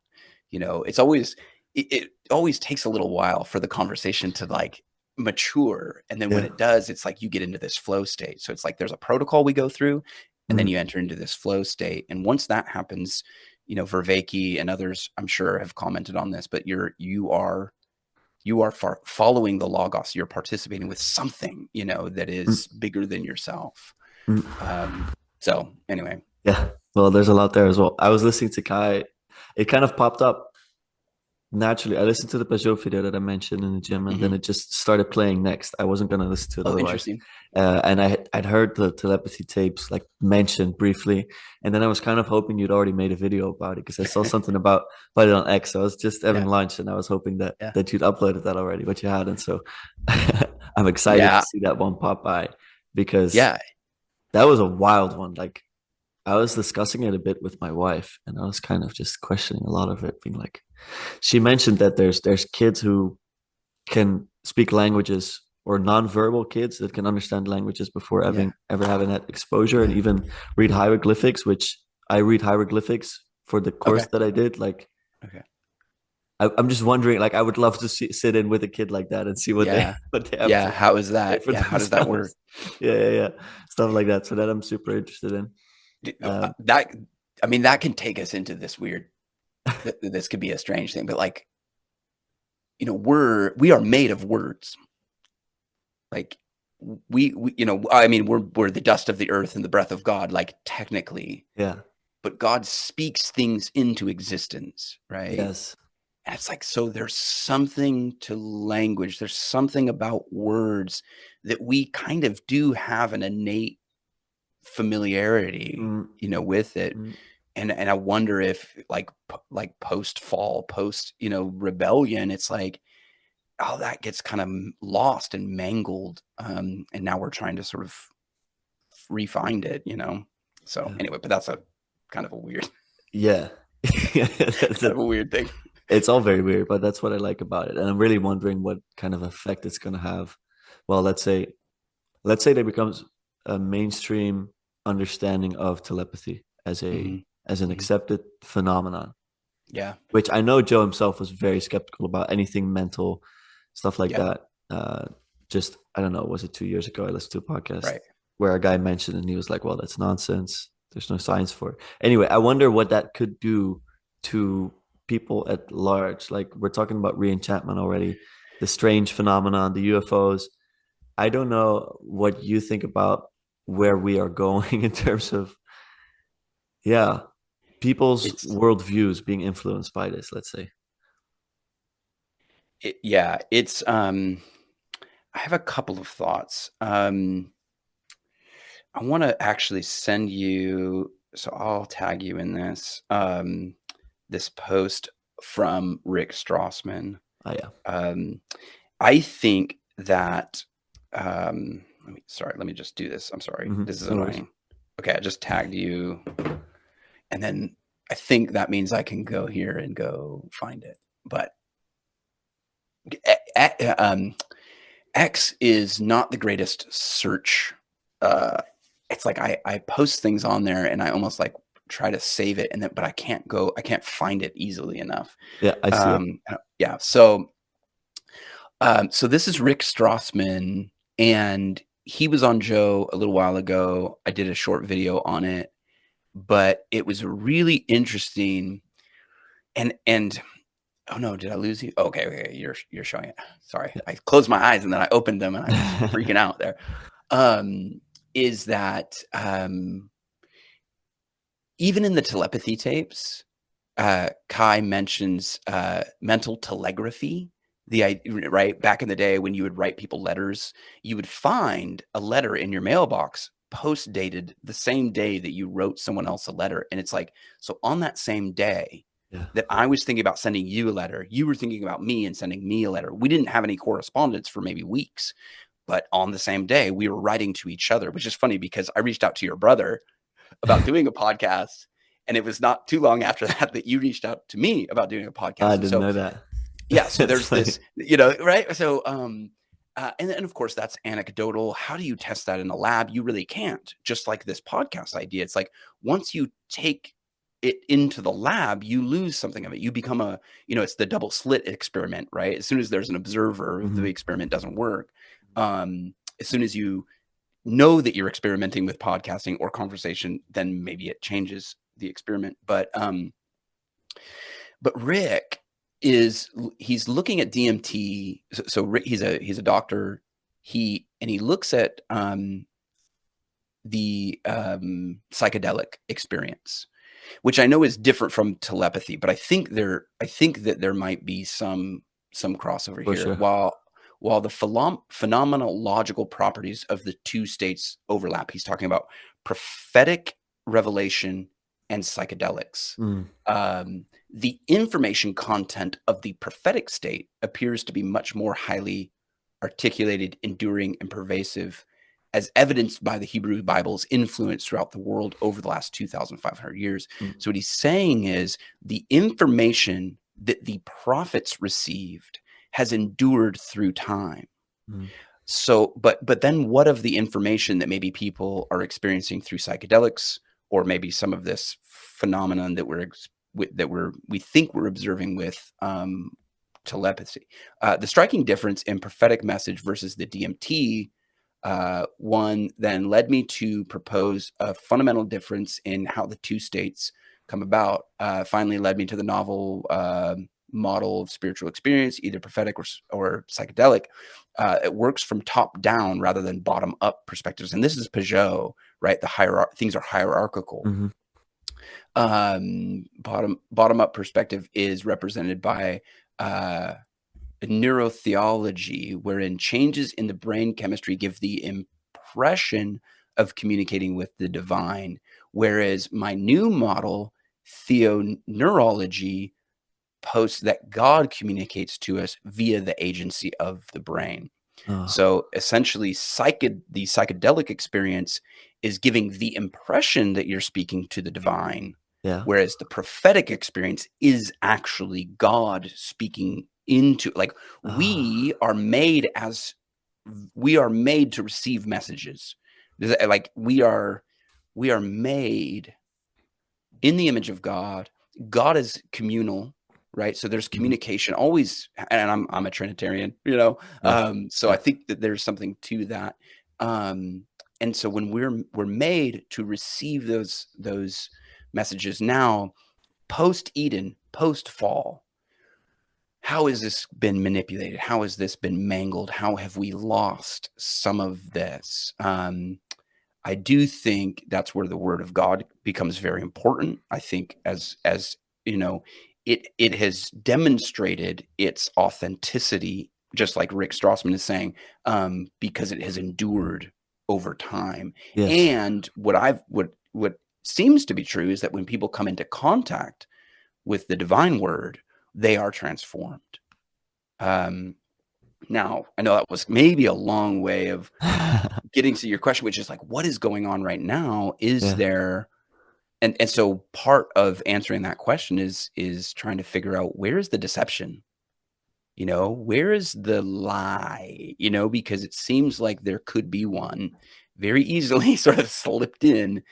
It's always, it always takes a little while for the conversation to like mature. And then when Yeah. it does, it's like you get into this flow state. So it's like there's a protocol we go through, and then Mm, you enter into this flow state. And once that happens, Vervaeke and others, I'm sure, have commented on this, but you are following the logos. You're participating with something, that is mm, bigger than yourself. mm. So anyway, Yeah. Well, there's a lot there as well. I was listening to Kai. It kind of popped up naturally. I listened to the Peugeot video that I mentioned in the gym, and then mhm. it just started playing next. I wasn't gonna listen to it Oh, otherwise. interesting. And I'd heard the telepathy tapes like mentioned briefly, and then I was kind of hoping you'd already made a video about it because I saw something about it on X. I was just having Yeah, lunch, and I was hoping that yeah, you'd uploaded that already, but you hadn't. So I'm excited to yeah, see that one pop by because yeah, that was a wild one. Like I was discussing it a bit with my wife, and I was kind of just questioning a lot of it, being like, she mentioned that there's kids who can speak languages or nonverbal kids that can understand languages before yeah, ever having that exposure and yeah. even read hieroglyphics, which I read hieroglyphics for the course Okay, that I did. Like okay. I'm just wondering, like I would love to sit in with a kid like that and see what they Yeah, what they have yeah. How is say that? for Yeah, how does that work? themselves. Yeah, stuff like that. So that I'm super interested in. Um, That, I mean, that can take us into this weird. This could be a strange thing, but like, we are made of words. Like we I mean, we're the dust of the earth and the breath of God, like technically, yeah. but God speaks things into existence, right? Yes. And it's like, so there's something to language. There's something about words that we kind of do have an innate familiarity, Mm, with it. mm, And I wonder if like post fall, post, rebellion, it's like, oh, that gets kind of lost and mangled. And now we're trying to sort of refind it. So yeah. anyway, but that's a kind of a weird, Yeah. That's kind of a weird thing. it's all very weird, but that's what I like about it. And I'm really wondering what kind of effect it's going to have. Well, let's say there becomes a mainstream understanding of telepathy Hmm. as an Hmm. accepted phenomenon, Yeah. which I know Joe himself was very skeptical about anything mental, stuff like Yeah. that. Just I don't know, was it 2 years ago? I listened to a podcast Right. where a guy mentioned, and he was like, "Well, that's nonsense. There's no science for it." Anyway, I wonder what that could do to people at large. Like we're talking about reenchantment already, the strange phenomenon, the UFOs. I don't know what you think about where we are going in terms of, yeah, people's It's worldviews being influenced by this, let's say. yeah, it's I have a couple of thoughts. I want to actually send you, so I'll tag you in this post from Rick Strassman. Oh, yeah. Um, I think that let me just do this. I'm sorry. This is No worries. annoying. Okay, I just tagged you, and then I think that means I can go here and go find it. But um, X is not the greatest search. It's like I post things on there and I almost like try to save it, and then but I can't find it easily enough. Yeah, I see it. Yeah. So this is Rick Strassman, and he was on Joe a little while ago. I did a short video on it, but it was really interesting. And oh no, did I lose you? Okay, okay, you're showing it. Sorry, I closed my eyes and then I opened them and I was Yeah. freaking out there. Is that even in the telepathy tapes, Kai mentions mental telegraphy. Right back in the day when you would write people letters, you would find a letter in your mailbox post dated the same day that you wrote someone else a letter, and it's like, so on that same day Yeah. that I was thinking about sending you a letter, you were thinking about me and sending me a letter. We didn't have any correspondence for maybe weeks, but on the same day we were writing to each other, which is funny because I reached out to your brother about doing a podcast. And it was not too long after that that you reached out to me about doing a podcast. I And didn't so, know that. yeah, so That's there's funny. this, right? So, and of course that's anecdotal. How do you test that in a lab? You really can't. Just like this podcast idea, it's like once you take it into the lab, you lose something of it. You become it's the double slit experiment, right? As soon as there's an observer, the experiment doesn't work. As soon as you know that you're experimenting with podcasting or conversation, then maybe it changes the experiment. But Rick he's looking at DMT. So Rick, he's a doctor. He looks at the psychedelic experience, which I know is different from telepathy, but I think that there might be some crossover For here. sure. While the phenomenological properties of the two states overlap, he's talking about prophetic revelation and psychedelics. The information content of the prophetic state appears to be much more highly articulated, enduring, and pervasive, as evidenced by the Hebrew Bible's influence throughout the world over the last 2,500 years. So what he's saying is the information that the prophets received has endured through time. So, but then what of the information that maybe people are experiencing through psychedelics, or maybe some of this phenomenon that we think we're observing with telepathy? The striking difference in prophetic message versus the DMT one then led me to propose a fundamental difference in how the two states come about. Finally led me to the novel model of spiritual experience, either prophetic or psychedelic. It works from top down rather than bottom up perspectives. And this is Peugeot, right? Things are hierarchical. Bottom up perspective is represented by neurotheology, wherein changes in the brain chemistry give the impression of communicating with the divine, whereas my new model, theoneurology, posts that God communicates to us via the agency of the brain. So essentially, the psychedelic experience is giving the impression that you're speaking to the divine, whereas the prophetic experience is actually God speaking into, like, we are made to receive messages. Like we are made in the image of God. God is communal, right? So there's communication always, and I'm a Trinitarian, so I think that there's something to that. And so when we're made to receive those messages now, post Eden, post fall, how has this been manipulated? How has this been mangled? How have we lost some of this? I do think that's where the word of God becomes very important. I think as it has demonstrated its authenticity, just like Rick Strassman is saying, because it has endured over time. And what seems to be true is that when people come into contact with the divine word, they are transformed. Now, I know that was maybe a long way of getting to your question, which is like, what is going on right now? Is there, and so part of answering that question is trying to figure out, where is the deception? Where is the lie? Because it seems like there could be one very easily sort of slipped in.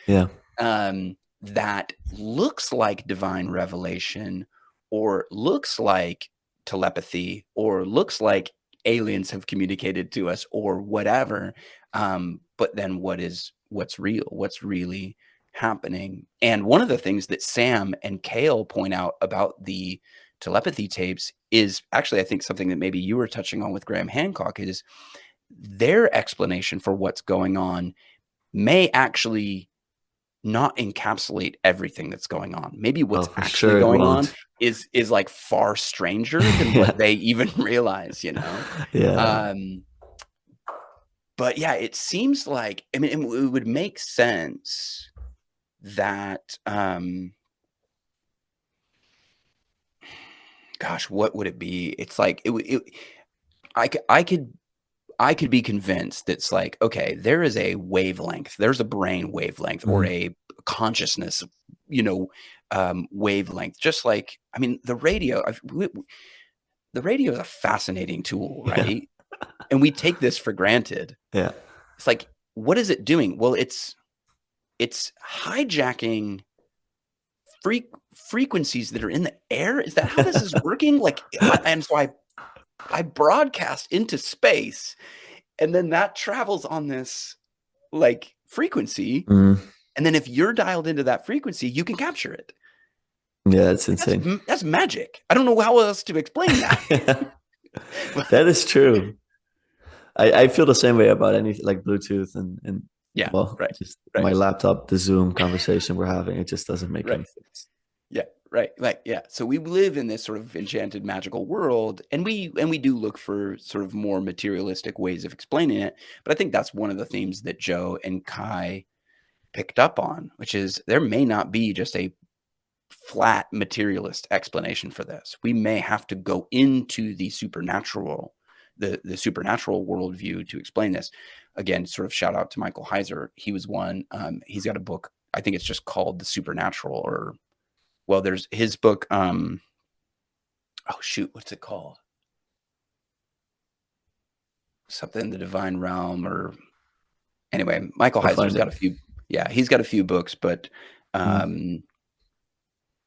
That looks like divine revelation, or looks like telepathy, or looks like aliens have communicated to us, or whatever. But then what's real? What's really happening? And one of the things that Sam and Kale point out about the telepathy tapes is actually, I think, something that maybe you were touching on with Graham Hancock, is their explanation for what's going on may actually not encapsulate everything that's going on. Maybe Oh, what's for actually sure it going on won't. is like far stranger than Yeah. what they even realize, you know? Yeah. Um, but yeah, it seems like, I mean, it would make sense that, gosh, what would it be? It's like, I, c- I could be convinced that it's like, okay, there is a wavelength, there's a brain wavelength or Mhm. a consciousness, you know, wavelength. Just like, I mean, the radio is a fascinating tool, Yeah. right? And we take this for granted. Yeah. It's like, what is it doing? Well, it's hijacking frequencies that are in the air. Is that how this is working? Like, and so I broadcast into space, and then that travels on this like frequency, Mm. and then if you're dialed into that frequency, you can capture it. Yeah, it's Like, insane. that's magic. I don't know how else to explain that. That is true. I feel the same way about anything like Bluetooth and Yeah, well, right, just right, my laptop, the Zoom conversation we're having, it just doesn't make right. any sense. Yeah, right. Like, yeah. So we live in this sort of enchanted, magical world, and we do look for sort of more materialistic ways of explaining it. But I think that's one of the themes that Joe and Kai picked up on, which is there may not be just a flat materialist explanation for this. We may have to go into the supernatural, the supernatural worldview to explain this. Again, sort of shout out to Michael Heiser. He was one. He's got a book. I think it's just called The Supernatural, or well, there's his book. Oh shoot, what's it called? Something in the Divine Realm, or anyway, Michael I'll Heiser's find got it. a few. Yeah, he's got a few books, but Mm.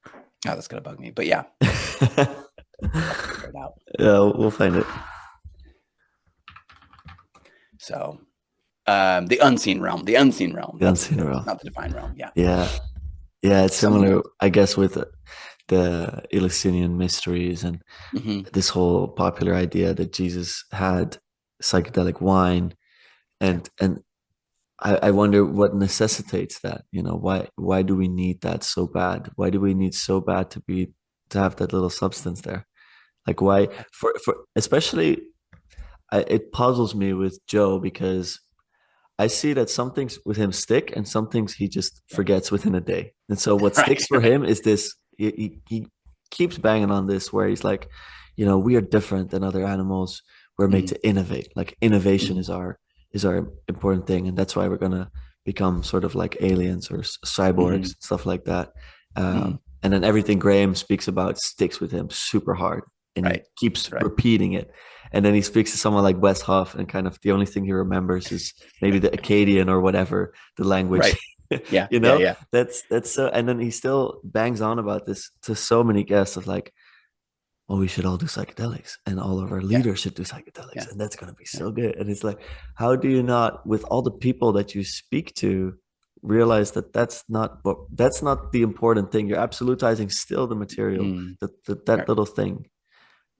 oh, that's gonna bug me. But yeah, I'll figure it out. Yeah, we'll find it. So, the unseen realm. The That's what unseen it is, realm. not the divine realm. Yeah, Yeah. Yeah, it's some of similar, those. I guess, with the Eleusinian mysteries and Hmm. this whole popular idea that Jesus had psychedelic wine, Yeah. and I wonder what necessitates that. You know, why do we need that so bad? Why do we need so bad to have that little substance there? Like why for especially it puzzles me with Joe because I see that some things with him stick and some things he just Yeah. forgets within a day. And so what Right. sticks for him is this he keeps banging on this where he's like, you know, we are different than other animals. We're made Hmm. to innovate. Like innovation Hmm. is our important thing. And that's why we're gonna become sort of like aliens or cyborgs, Hmm. stuff like that. Hmm. And then everything Graham speaks about sticks with him super hard. And he Right. keeps Right. repeating it. And then he speaks to someone like Wes Huff, and kind of the only thing he remembers is maybe the Akkadian or whatever the language. Right. Yeah. You Yeah. know, Yeah. that's so. And then he still bangs on about this to so many guests of like, well, we should all do psychedelics, and all of our Yeah. leaders should do psychedelics, Yeah. and that's gonna be Yeah. so good. And it's like, how do you not, with all the people that you speak to, realize that that's not the important thing? You're absolutizing still the material, Mm. that Right. little thing.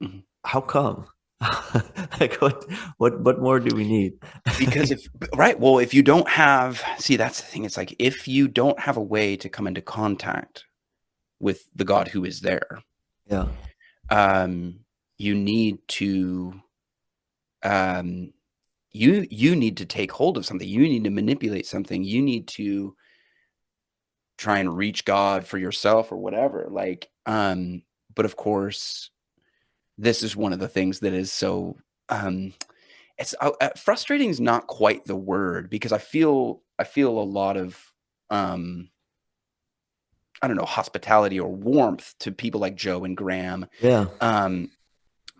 Mhm. How come? Like what more do we need? Because if right, well, if you don't have, see, that's the thing. It's like if you don't have a way to come into contact with the God who is there, Yeah. um, you need to um, you need to take hold of something. You need to manipulate something. You need to try and reach God for yourself or whatever. Like, but of course, this is one of the things that is so it's frustrating is not quite the word because I feel a lot of um I don't know, hospitality or warmth to people like Joe and Graham. Yeah. Um,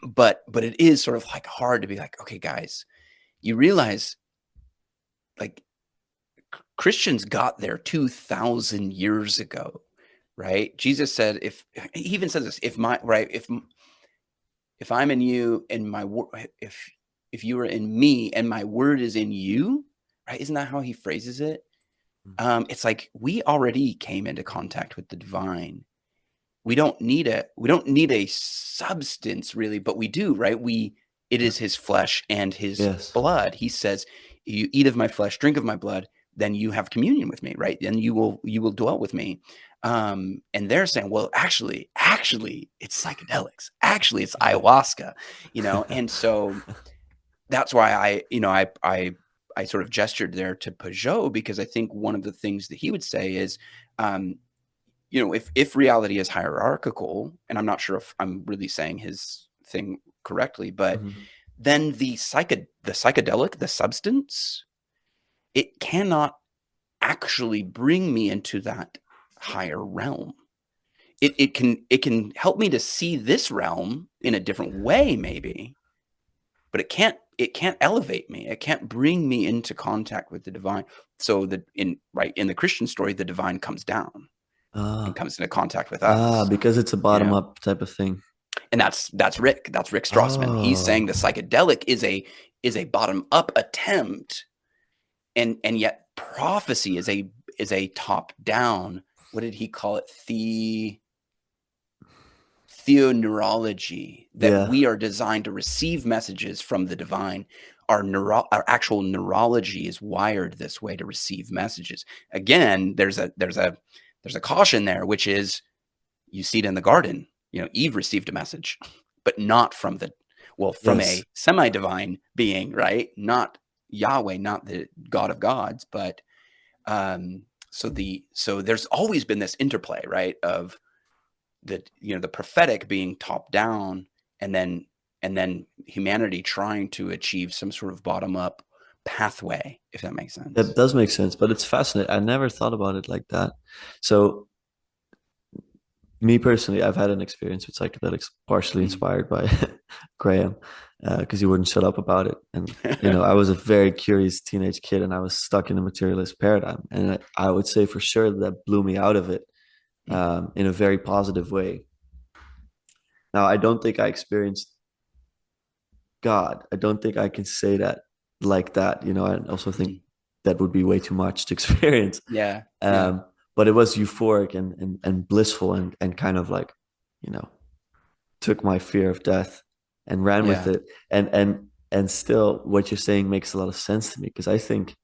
but it is sort of like hard to be like, okay, guys, you realize like Christians got there 2,000 years ago, right? Jesus said, he even says this, if my right, if I'm in you and my word, if you are in me and my word is in you, right? Isn't that how he phrases it? It's like we already came into contact with the divine. We don't need a substance really, but we do, right? It Yeah. is his flesh and his Yes. blood. He says, you eat of my flesh, drink of my blood, then you have communion with me, right? Then you will dwell with me. And they're saying, well, actually, it's psychedelics. Actually, it's ayahuasca, And so that's why I sort of gestured there to Peugeot, because I think one of the things that he would say is, um, if reality is hierarchical, and I'm not sure if I'm really saying his thing correctly, but Mhm. then the psychedelic, the substance, it cannot actually bring me into that higher realm. It can help me to see this realm in a different way, maybe, but it can't elevate me. It can't bring me into contact with the divine. So in the Christian story, the divine comes down and Ah, comes into contact with us. because it's a You know, bottom-up type of thing. and that's Rick Strassman. He's saying the Oh, psychedelic is a bottom up attempt, and yet prophecy is a top down. What did he call it? Theoneurology, that yeah. we are designed to receive messages from the divine. Our actual neurology is wired this way to receive messages. Again, there's a caution there, which is, you see it in the garden. Eve received a message, but not from Yes. a semi-divine being, right? Not Yahweh, not the God of gods, but so there's always been this interplay, right, of the prophetic being top down, and then humanity trying to achieve some sort of bottom up pathway, if that makes That sense. does make sense, but it's fascinating. I never thought about it like that. So, me personally, I've had an experience with psychedelics, partially Mhm. inspired by Graham, because he wouldn't shut up about it. And, I was a very curious teenage kid and I was stuck in a materialist paradigm. And I would say for sure that blew me out of it, in a very positive way. Now, I don't think I experienced God. I don't think I can say that like that. I also think Mhm. that would be way too much to experience. Yeah, yeah, Um, but it was euphoric and blissful and kind of like, you know, took my fear of death and ran with yeah. it. And still what you're saying makes a lot of sense to me, because I think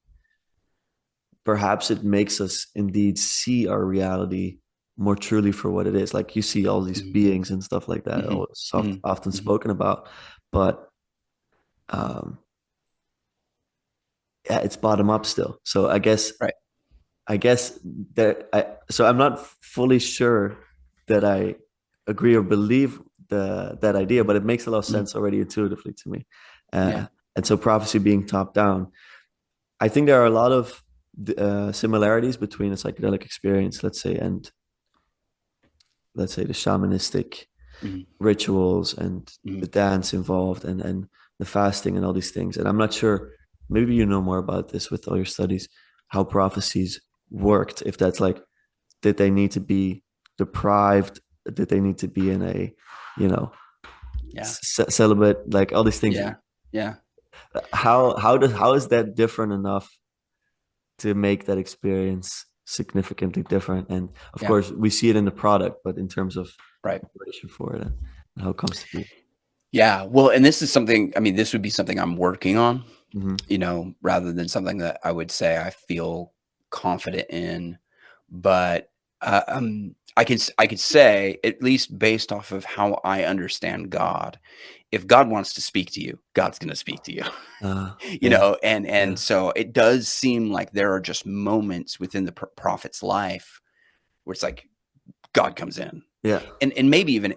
perhaps it makes us indeed see our reality more truly for what it is. Like you see all these Mhm. beings and stuff like that, Mhm. Mhm. often Mhm. spoken about, but um, yeah, it's bottom up still. So Right. I guess so I'm not fully sure that I agree or believe that idea, but it makes a lot of Mhm. sense already intuitively to me. Uh, Yeah. and so prophecy being top down, I think there are a lot of similarities between a psychedelic experience, let's say the shamanistic Mhm. rituals and the Mhm. dance involved and the fasting and all these things. And I'm not sure, maybe you know more about this with all your studies, how prophecies worked. If that's like, did they need to be deprived? Did they need to be in a, you know, Yeah. celibate? Like all these things. Yeah. Yeah. How is that different enough to make that experience significantly different? And of Yeah. course, we see it in the product, but in terms of Right. preparation for it and how it comes to be. Yeah. Well, and this is something, I mean, this would be something I'm working on, Hmm. rather than something that I would say I feel confident in. But I could say, at least based off of how I understand God, if God wants to speak to you, God's going to speak to you. Yeah, And yeah, so it does seem like there are just moments within the prophet's life where it's like God comes in, yeah, and maybe even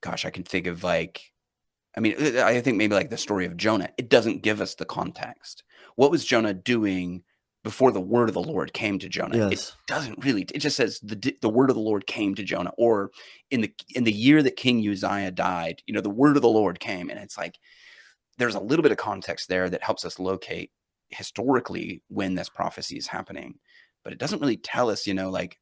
gosh, I can think of I think maybe like the story of Jonah. It doesn't give us the context. What was Jonah doing before the word of the Lord came to Jonah? It yes, doesn't really. It just says the word of the Lord came to Jonah, or in the year that King Uzziah died, the word of the Lord came, and it's like there's a little bit of context there that helps us locate historically when this prophecy is happening, but it doesn't really tell us, like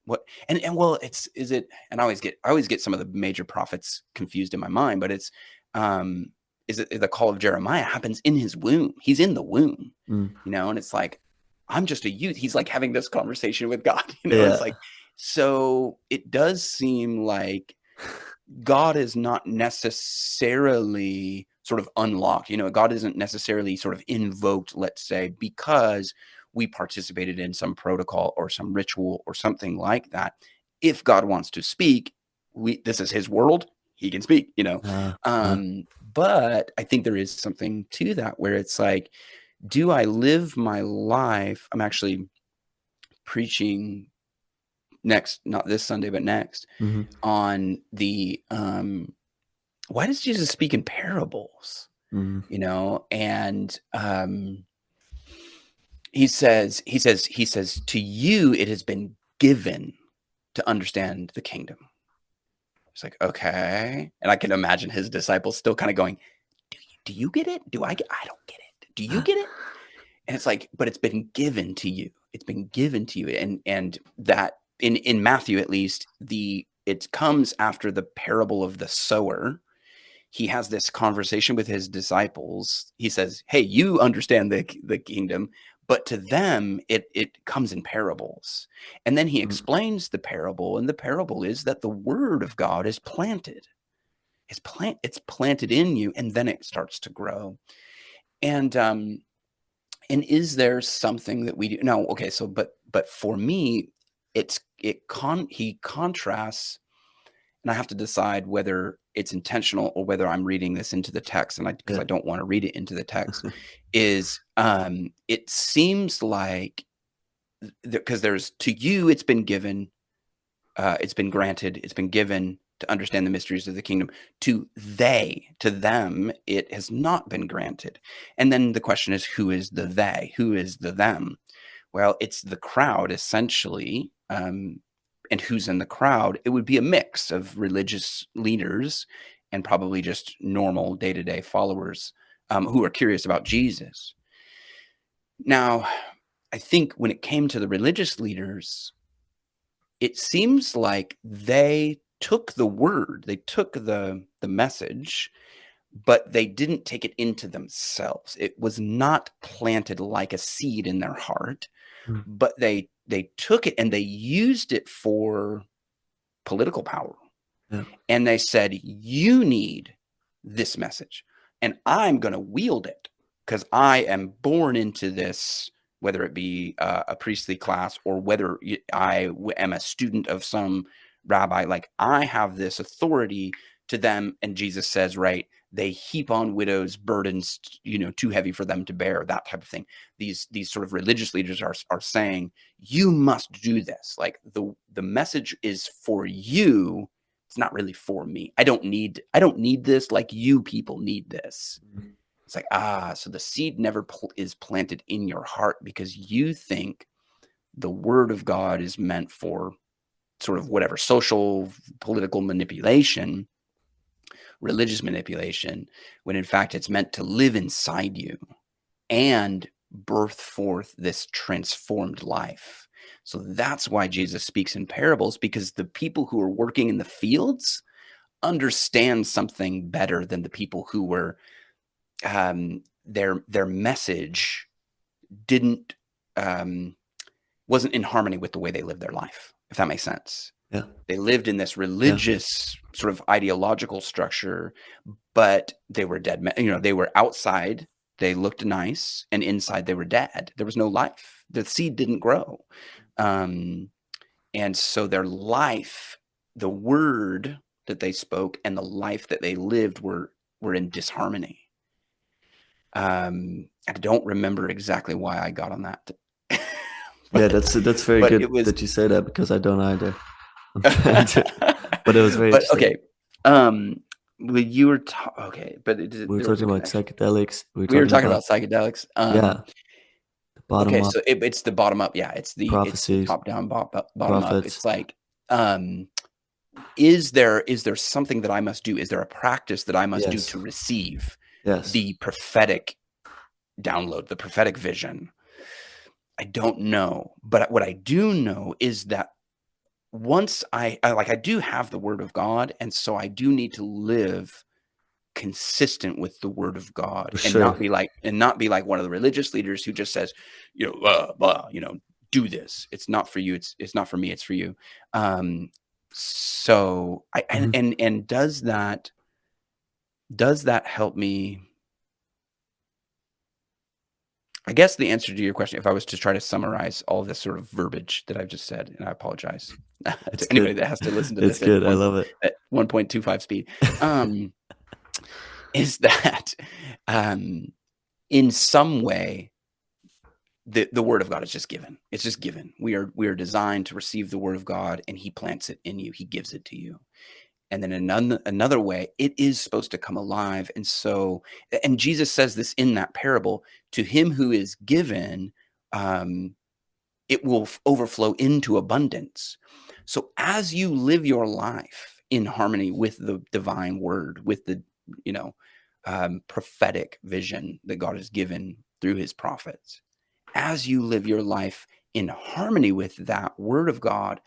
what and well, it's is it and I always get some of the major prophets confused in my mind, but it's um is it the call of Jeremiah happens in his womb. He's in the womb, mm, and it's like, I'm just a youth. He's like having this conversation with God, it's yeah, like, so it does seem like God is not necessarily sort of unlocked. God isn't necessarily sort of invoked, let's say, because we participated in some protocol or some ritual or something like that. If God wants to speak, this is his world. He can speak, Uh, uh, but I think there is something to that where it's like, do I live my life? I'm actually preaching next, not this Sunday, but next, mhm, on the why does Jesus speak in parables? mhm, And he says, to you it has been given to understand the kingdom. It's like, okay. And I can imagine his disciples still kind of going, do you get it? I don't get it. Do you get it? And it's like, but it's been given to you. It's been given to you. And that in Matthew, at least, it comes after the parable of the sower. He has this conversation with his disciples. He says, hey, you understand the kingdom, but to them, it comes in parables. And then he mhm, explains the parable. And the parable is that the word of God is planted. It's planted in you, and then it starts to grow. And is there something that we do? No, okay. So, but for me, he contrasts, and I have to decide whether it's intentional or whether I'm reading this into the text, and because yeah, I don't want to read it into the text, is it seems like, because there's, to you it's been given, it's been granted, it's been given to understand the mysteries of the kingdom. To them, it has not been granted. And then the question is, who is the they? Who is the them? Well, it's the crowd, essentially. And who's in the crowd? It would be a mix of religious leaders and probably just normal day-to-day followers, who are curious about Jesus. Now, I think when it came to the religious leaders, it seems like they took the word, they took the message, but they didn't take it into themselves. It was not planted like a seed in their heart, mm, but they took it and they used it for political power. yeah, And they said, you need this message, and I'm going to wield it because I am born into this, whether it be a priestly class or whether I am a student of some rabbi. Like, I have this authority to them. And Jesus says, right, they heap on widows burdens, too heavy for them to bear, that type of thing. These sort of religious leaders are saying, you must do this. Like, the message is for you. It's not really for me. I don't need this like you people need this. mhm, It's like, so the seed never is planted in your heart because you think the word of God is meant for sort of whatever social, political manipulation, religious manipulation, when in fact it's meant to live inside you and birth forth this transformed life. So that's why Jesus speaks in parables, because the people who are working in the fields understand something better than the people who were, their message didn't, wasn't in harmony with the way they lived their life, if that makes sense. yeah, They lived in this yeah, religious sort of ideological structure, but they were dead men. They were outside, they looked nice, and inside they were dead. There was no life. The seed didn't grow. Um, and so their life, the word that they spoke and the life that they lived were in disharmony. I don't remember exactly why I got on that, yeah. but That's very but good it was. that you say that because I don't either. I'm trying to, but it was very But interesting. okay, um, you were okay, but We were there was a talking about connection. psychedelics. We were We were talking talking about, about psychedelics. yeah, the bottom Okay, up so it's the bottom up. Yeah, it's the prophecies, top down, bottom up. prophets. It's like, is there something that I must do? Is there a practice that I must do Yes, to receive yes, the prophetic download, the prophetic vision? I don't know, but what I do know is that once I do have the word of God, and so I do need to live consistent with the word of God, for and sure. not be like one of the religious leaders who just says, blah, blah, do this. It's not for you. It's not for me. It's for you. So I and Mhm. and and does that Does that help me? I guess the answer to your question, if I was to try to summarize all this sort of verbiage that I've just said, and I apologize It's to anybody good. that has to listen to It's this at good. I love it. 1.25 speed, um, is that um, in some way the word of God is just given. It's just given. We are designed to receive the word of God, and He plants it in you. He gives it to you. And then another way, it is supposed to come alive. And so, and Jesus says this in that parable: to him who is given, um, it will overflow into abundance. So as you live your life in harmony with the divine word, with the, you know, prophetic vision that God has given through his prophets, as you live your life in harmony with that word of God,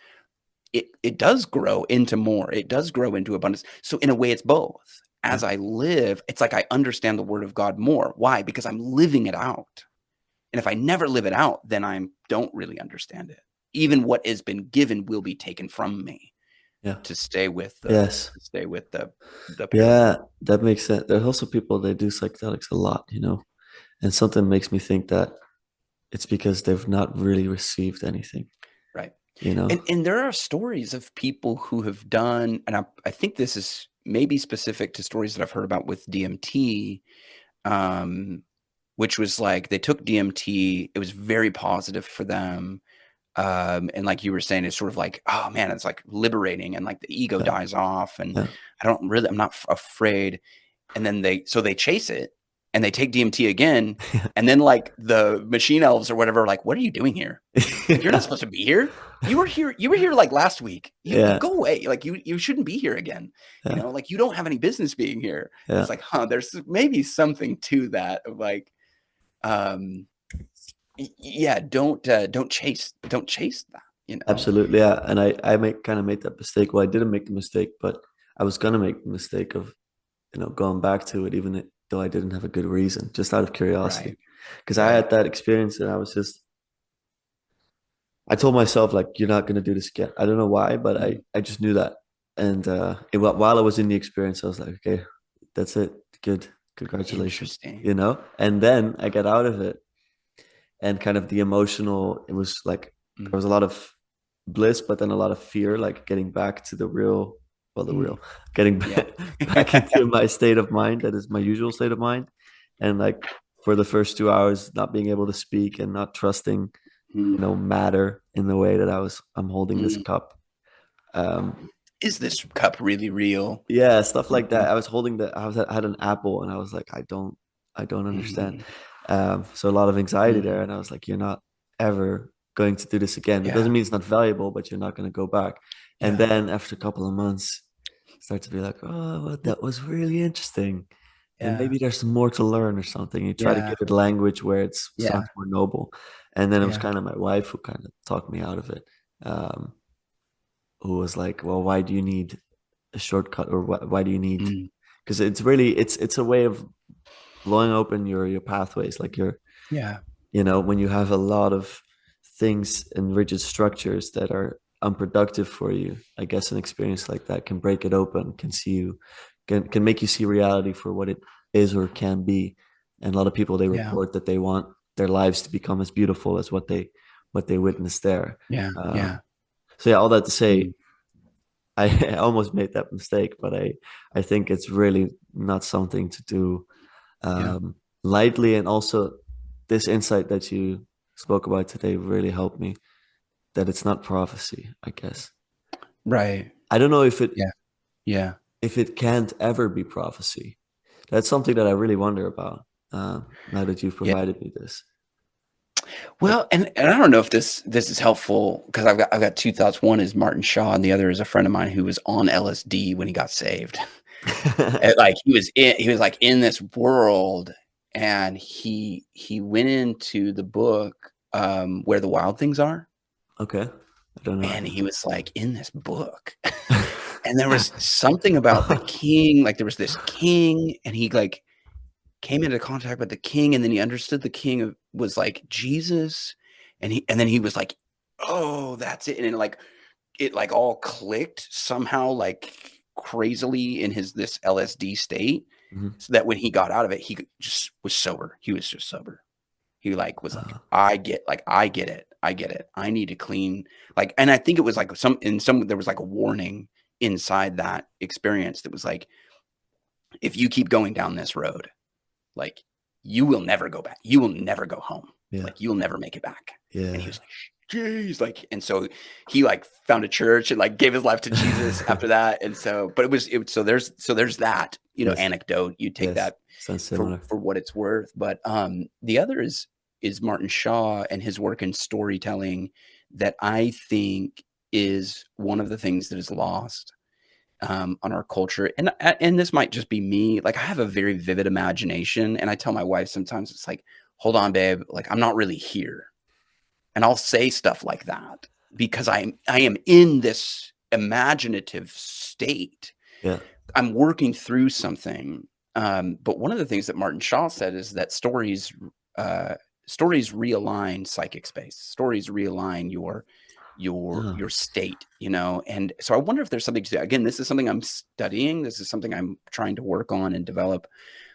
it does grow into more. It does grow into abundance. So in a way, it's both. Yeah. As I live, it's like I understand the word of God more. Why? Because I'm living it out. And if I never live it out, then I don't really understand it. Even what has been given will be taken from me Yeah. to stay with Yes. the parable. Yeah, that makes sense. There's also people that do psychedelics a lot, and something makes me think that it's because they've not really received anything, Right. you know? And there are stories of people who have done, and I think this is maybe specific to stories that I've heard about with DMT, um, which was like they took DMT, it was very positive for them. And like you were saying, it's sort of like, oh man, it's like liberating, and like the ego Yeah. dies off, and Yeah. I'm not afraid. And then they chase it, and they take DMT again, and then like the machine elves or whatever are like, what are you doing here? Like, you're not Yeah. supposed to be here. You were here like last week. You Yeah. go away. Like you shouldn't be here again. Yeah. Like you don't have any business being here. And Yeah. it's like, there's maybe something to that of like, um, yeah, don't chase that. Absolutely. Yeah. And I kind of made that mistake. Well, I didn't make the mistake, but I was gonna make the mistake of, going back to it, though I didn't have a good reason, just out of curiosity. Right, Because I right. had that experience and I told myself, like, you're not gonna do this again. I don't know why, but Mm, I just knew that. And while I was in the experience, I was like, okay, that's it. Good. Congratulations. interesting. And then I got out of it, and kind of the emotional, it was like there Mm, was a lot of bliss, but then a lot of fear, like getting back to the real, well, the mm, real, getting yeah. back into my state of mind, that is my usual state of mind. And like for the first 2 hours, not being able to speak and not trusting, Mm, matter in the way that I'm holding this mm. cup. Um, Is this cup really real? yeah, stuff like that. Mhm, I had an apple, and I was like, I don't understand. mhm. So a lot of anxiety there, Mm, and I was like, you're not ever going to do this again. It doesn't yeah, mean it's not valuable, but you're not going to go back. And yeah, then after a couple of months, start to be like, oh, well, that was really interesting, and yeah, maybe there's some more to learn or something. You try to yeah, give it language where it yeah, sounds more noble, and then it was yeah. kind of my wife who kind of talked me out of it. Um, who was like, well, why do you need a shortcut, or why do you need, Mm, because it's a way of blowing open your pathways, like yeah, when you have a lot of things and rigid structures that are unproductive for you. I guess an experience like that can break it open, can make you see reality for what it is or can be. And a lot of people, they yeah, report that they want their lives to become as beautiful as what they witnessed there. yeah, um, yeah. so yeah, all that to say, Mm, I almost made that mistake, but I think it's really not something to do yeah, lightly. And also, this insight that you spoke about today really helped me, that it's not prophecy, I guess. right. I don't know if it Yeah, yeah, if it can't ever be prophecy. That's something that I really wonder about, now that you've yeah. provided me this. Like, Well, and I don't know if this is helpful because I've got two thoughts. One is Martin Shaw, and the other is a friend of mine who was on LSD when he got saved. And, like he was like in this world, and he went into the book Where the Wild Things Are, okay, I don't know. and he was like in this book. And there was something about the king, like there was this king, and he like came into contact with the king, and then he understood the king was like Jesus, and then he was like, "Oh, that's it." And it all clicked somehow, like crazily in his this LSD state. Hmm. so that when he got out of it, he just was sober. He was just sober. He like was like, Uh, I get it. I get it. I need to clean. Like, and I think it was like there was like a warning inside that experience that was like, if you keep going down this road, like you will never go back. You will never go home. yeah, Like you'll never make it back. And he yeah. was like, geez, like, and so he like found a church and like gave his life to Jesus after that. And so, but so there's that, Yes, anecdote. You take yes. that Sounds for similar. what it's worth. But the other is Martin Shaw and his work in storytelling that I think is one of the things that is lost on our culture. And this might just be me. Like I have a very vivid imagination, and I tell my wife sometimes it's like, hold on, babe, like I'm not really here. And I'll say stuff like that because I am in this imaginative state. Yeah. I'm working through something. But one of the things that Martin Shaw said is that stories realign psychic space. Stories realign Oh. your state, And so I wonder if there's something to, again, this is something I'm studying. This is something I'm trying to work on and develop.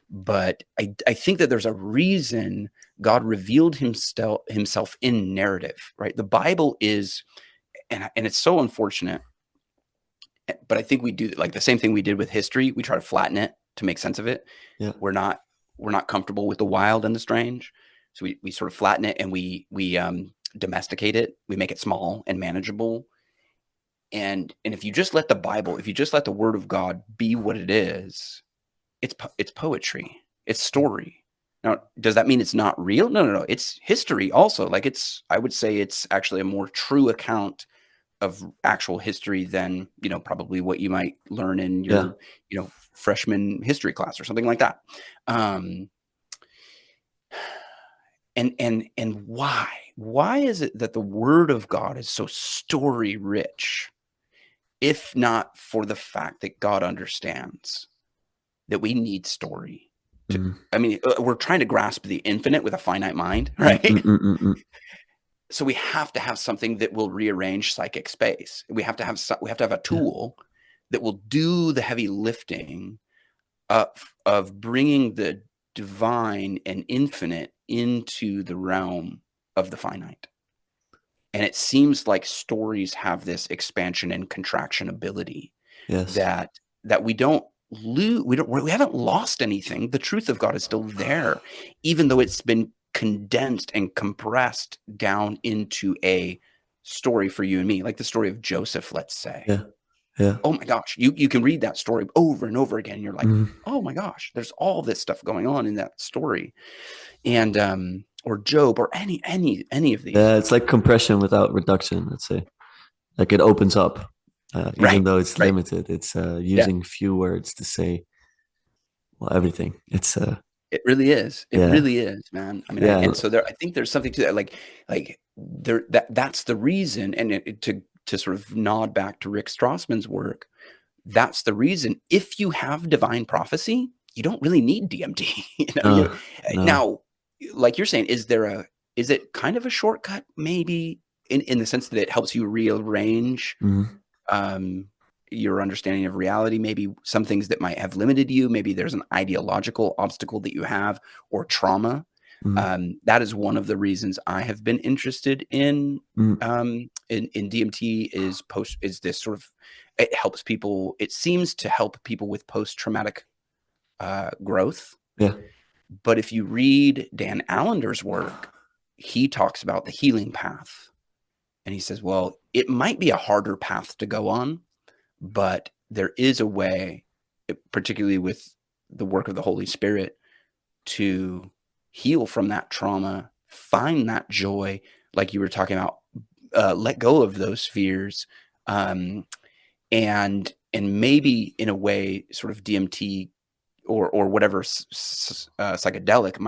But I think that there's a reason God revealed himself in narrative, right? The Bible is, and it's so unfortunate, but I think we do like the same thing we did with history. We try to flatten it to make sense of it. Yeah. We're not comfortable with the wild and the strange. So we sort of flatten it and we domesticate it. We make it small and manageable. And if you just let the Bible, if you just let the Word of God be what it is, it's poetry, it's story. Now, does that mean it's not real? No. It's history also. Like I would say it's actually a more true account of actual history than, probably what you might learn in Yeah. your, freshman history class or something like that. And why is it that the Word of God is so story rich, if not for the fact that God understands that we need story to, Mm. I mean, we're trying to grasp the infinite with a finite mind, Mm, mm, right? mm, mm, mm. So we have to have something that will rearrange psychic space. We have to have a Yeah. tool that will do the heavy lifting of bringing the divine and infinite into the realm of the finite. And it seems like stories have this expansion and contraction ability Yes. that we don't lose. We haven't lost anything. The truth of God is still there, even though it's been condensed and compressed down into a story for you and me, like the story of Joseph, let's say. Yeah. Yeah. Oh my gosh, you can read that story over and over again. And you're like, Mm. oh my gosh, there's all this stuff going on in that story. And or Job or any of these. Yeah. It's like compression without reduction, let's say. Like it opens up, even Right, though it's right. limited. It's Yeah, using few words to say, well, everything. It's it really is. It yeah. really is, man. I mean, Yeah. and so I think there's something to that. Like there, that's the reason. And to sort of nod back to Rick Strassman's work, that's the reason. If you have divine prophecy, you don't really need DMT. No. No. Now, like you're saying, is it kind of a shortcut, maybe in the sense that it helps you rearrange Mm. um, your understanding of reality, maybe some things that might have limited you. Maybe there's an ideological obstacle that you have or trauma. Mm. That is one of the reasons I have been interested Mm. in DMT is this sort of, it helps people. It seems to help people with post-traumatic growth. Yeah. But if you read Dan Allender's work, he talks about the healing path. And he says, well, it might be a harder path to go on, but there is a way, particularly with the work of the Holy Spirit, to heal from that trauma, find that joy, like you were talking about, let go of those fears, and maybe in a way, sort of DMT or whatever psychedelic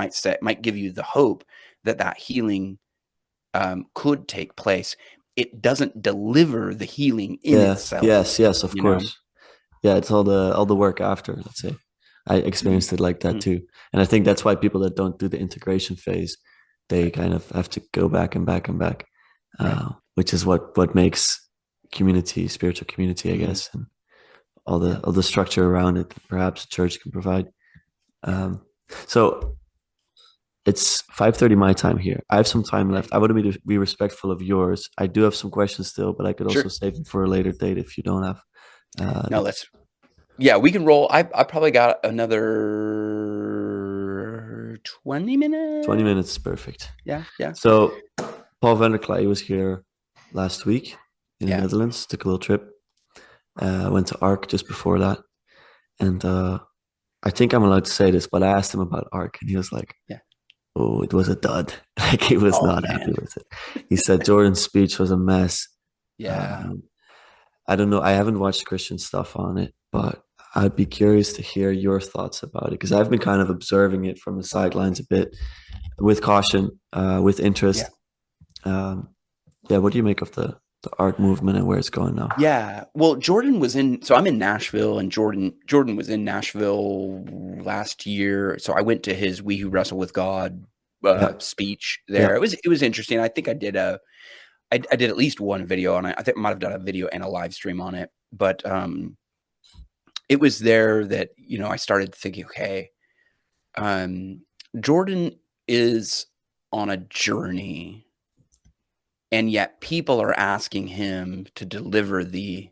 might give you the hope that healing could take place. It doesn't deliver the healing in Yeah. itself, Yes. Yes. Of you know. course. Yeah. It's all the work after, let's say. I Mhm. experienced it like that Mhm. too. And I think that's why people that don't do the integration phase, they Right, kind of have to go back and back and back, right. which is what makes community, spiritual community, I Mhm. guess, and Yeah. all the structure around it. Perhaps a church can provide. Um, so it's 5:30 my time here. I have some time left. I want to be respectful of yours. I do have some questions still, but I could also Sure. save them for a later date if you don't have No, the let's. Yeah, we can roll. I probably got another 20 20 minutes. minutes is perfect. Yeah, yeah, So Paul van der Klaaij was here last week in the yeah, Netherlands, took a little trip. Went to ARC just before that. And I think I'm allowed to say this, but I asked him about ARC and he was like, yeah. oh, it was a dud. Like he was Oh not happy man. with it. He said Jordan's speech was a mess. Yeah. Um, I don't know. I haven't watched Christian stuff on it, but I'd be curious to hear your thoughts about it because I've been kind of observing it from the sidelines a bit with caution, with Yeah. interest. Um, yeah, what do you make of the art movement and where it's going now? Yeah. Well, Jordan was in, so I'm in Nashville and Jordan was in Nashville last year. So I went to his We Who Wrestle with God Yeah, speech yeah, there. It was interesting. I think I did at least one video on it. I think I might have done a video and a live stream on it. But it was there that, I started thinking, okay, um, Jordan is on a journey, and yet people are asking him to deliver the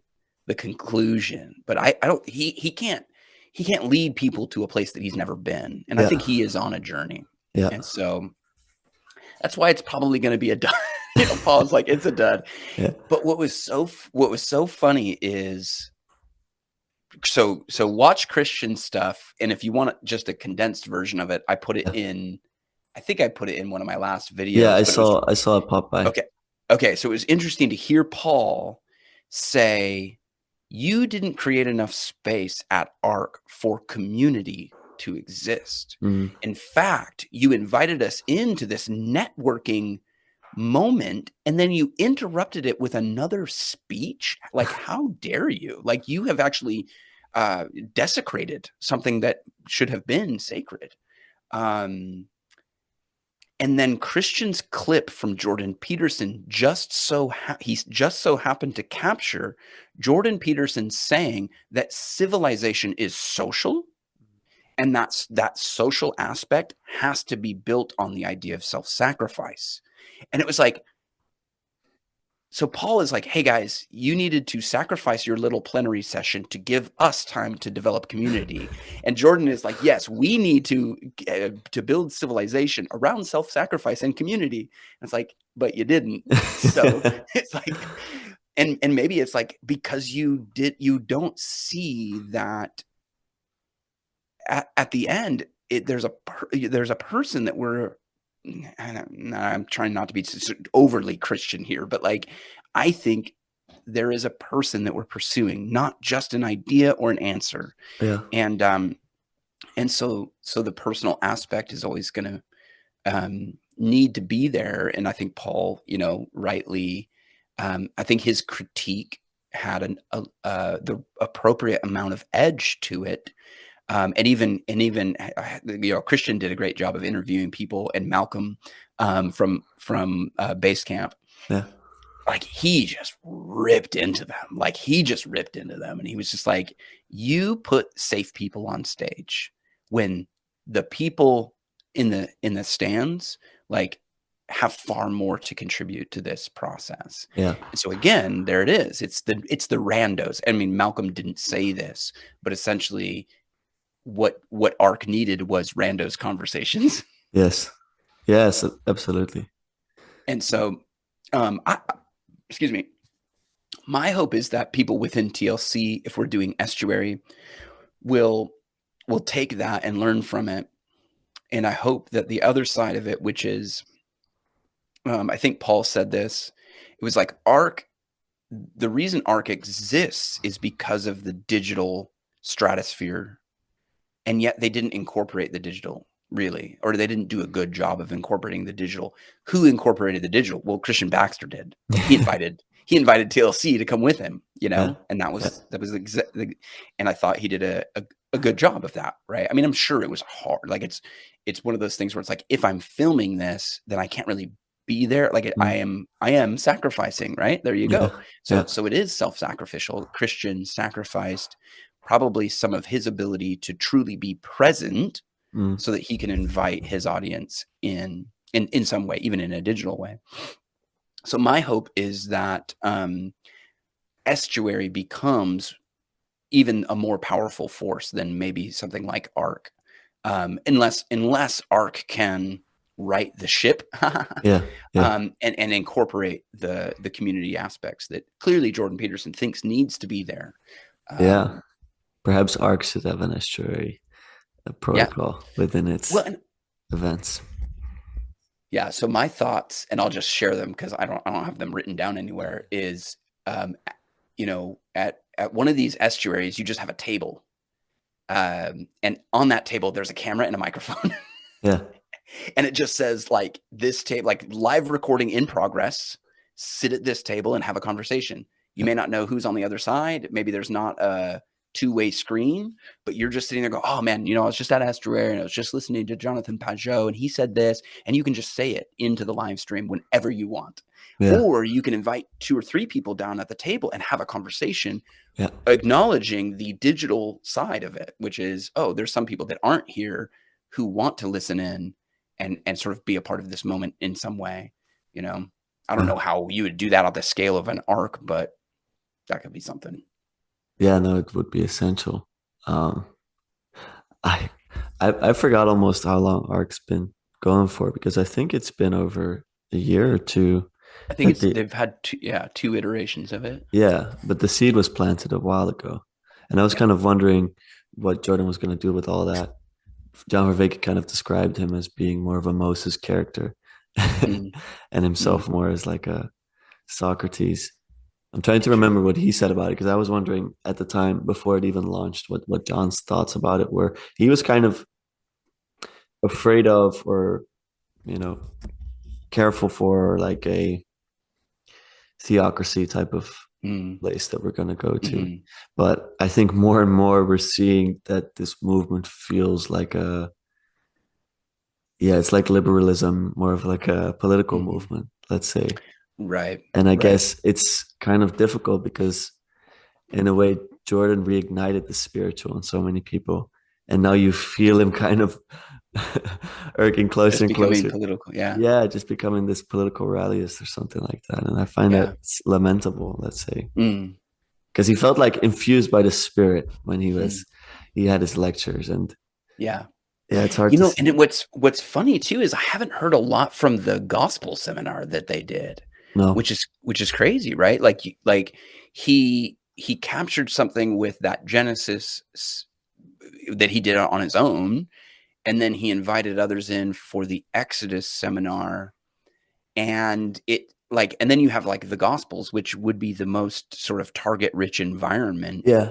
conclusion. But I don't he can't lead people to a place that he's never been. And I yeah, think he is on a journey. yeah, And so that's why it's probably going to be a dud. Paul's like, it's a dud. yeah. But what was so funny is, so watch Christian stuff, and if you want just a condensed version of it, I think I put it in one of my last Yeah, videos, but it was I saw it pop by. okay. Okay, so it was interesting to hear Paul say, "You didn't create enough space at ARC for community to exist. Mm, In fact, you invited us into this networking moment, and then you interrupted it with another speech. Like, how dare you? Like, you have actually desecrated something that should have been sacred." Um, and then Christian's clip from Jordan Peterson he's just so happened to capture Jordan Peterson saying that civilization is social, and that social aspect has to be built on the idea of self-sacrifice. And it was like, so Paul is like, hey guys, you needed to sacrifice your little plenary session to give us time to develop community. And Jordan is like, yes, we need to build civilization around self-sacrifice and community. And it's like, but you didn't. So it's like, and maybe it's like, because you don't see that at the end, there's a person that I'm trying not to be overly Christian here, but like, I think there is a person that we're pursuing, not just an idea or an answer. yeah, And so the personal aspect is always going to need to be there. And I think Paul, rightly, I think his critique had the appropriate amount of edge to it. And even Christian did a great job of interviewing people, and Malcolm from Base Camp, yeah, like he just ripped into them. And he was just like, you put safe people on stage when the people in the stands like have far more to contribute to this process. yeah, And so again, there it is. It's the randos. I mean, Malcolm didn't say this, but essentially what ARC needed was randos conversations. yes, yes, absolutely. And so, excuse me, my hope is that people within TLC, if we're doing estuary, will take that and learn from it. And I hope that the other side of it, which is, I think Paul said this, it was like ARC, the reason ARC exists is because of the digital stratosphere, and yet they didn't incorporate the digital, really, or they didn't do a good job of incorporating the digital. Who incorporated the digital? Well, Christian Baxter did. He invited TLC to come with him, Yeah, and that yeah, was and I thought he did a good job of that, right? I mean, I'm sure it was hard. Like, it's one of those things where it's like, if I'm filming this, then I can't really be there. Like, mm, I am sacrificing, right? There you go. yeah, yeah, So it is self-sacrificial. Christian sacrificed probably some of his ability to truly be present Mm. so that he can invite his audience in some way, even in a digital way. So my hope is that estuary becomes even a more powerful force than maybe something like Arc, unless Arc can right the ship Yeah, yeah, and incorporate the community aspects that clearly Jordan Peterson thinks needs to be there. yeah. Um, Perhaps ARC should have an estuary a yeah. protocol within Well, its and events. yeah. So my thoughts, and I'll just share them because I don't have them written down anywhere. Is um, at one of these estuaries, you just have a table, and on that table there's a camera and a microphone, Yeah, and it just says like this table, like live recording in progress. Sit at this table and have a conversation. You yeah, may not know who's on the other side. Maybe there's not a two-way screen, but you're just sitting there going, oh man, I was just at Estuary and I was just listening to Jonathan Pajot and he said this, and you can just say it into the live stream whenever you want. yeah, Or you can invite 2 or 3 people down at the table and have a conversation yeah, acknowledging the digital side of it, which is, oh, there's some people that aren't here who want to listen in and sort of be a part of this moment in some way. You know, I don't yeah. know how you would do that on the scale of an arc, but that could be something. Yeah, no, it would be essential. Um, I, I forgot almost how long ARC's been going for because I think it's been over a year or two. I think But it's they've had two iterations of it. but the seed was planted a while ago, and I was Yeah. kind of wondering what Jordan was going to do with all that. John Vervaeke kind of described him as being more of a Moses character, Mm, and mm, himself more as like a Socrates. I'm trying to sure. remember what he said about it because I was wondering at the time before it even launched what John's thoughts about it were. He was kind of afraid of or you know careful for like a theocracy type of Mm, place that we're going to go to. mm, But I think more and more we're seeing that this movement feels like it's like liberalism, more of like a political mm. movement, let's say. Right. And I Right. guess it's kind of difficult because in a way, Jordan reignited the spiritual in so many people. And now you feel him kind of irking closer Just and becoming closer. political. Yeah. Yeah, just becoming this political rallyist or something like that. And I find that Yeah. lamentable, let's say, Mm, because he felt like infused by the spirit when mm, he had his lectures. And yeah. yeah, it's hard to And see. what's funny too is I haven't heard a lot from the gospel seminar that they did, No, which is crazy, right? Like he captured something with that that he did on his own, and then he invited others in for the Exodus seminar, and then you have like the gospels, which would be the most sort of target rich environment. yeah,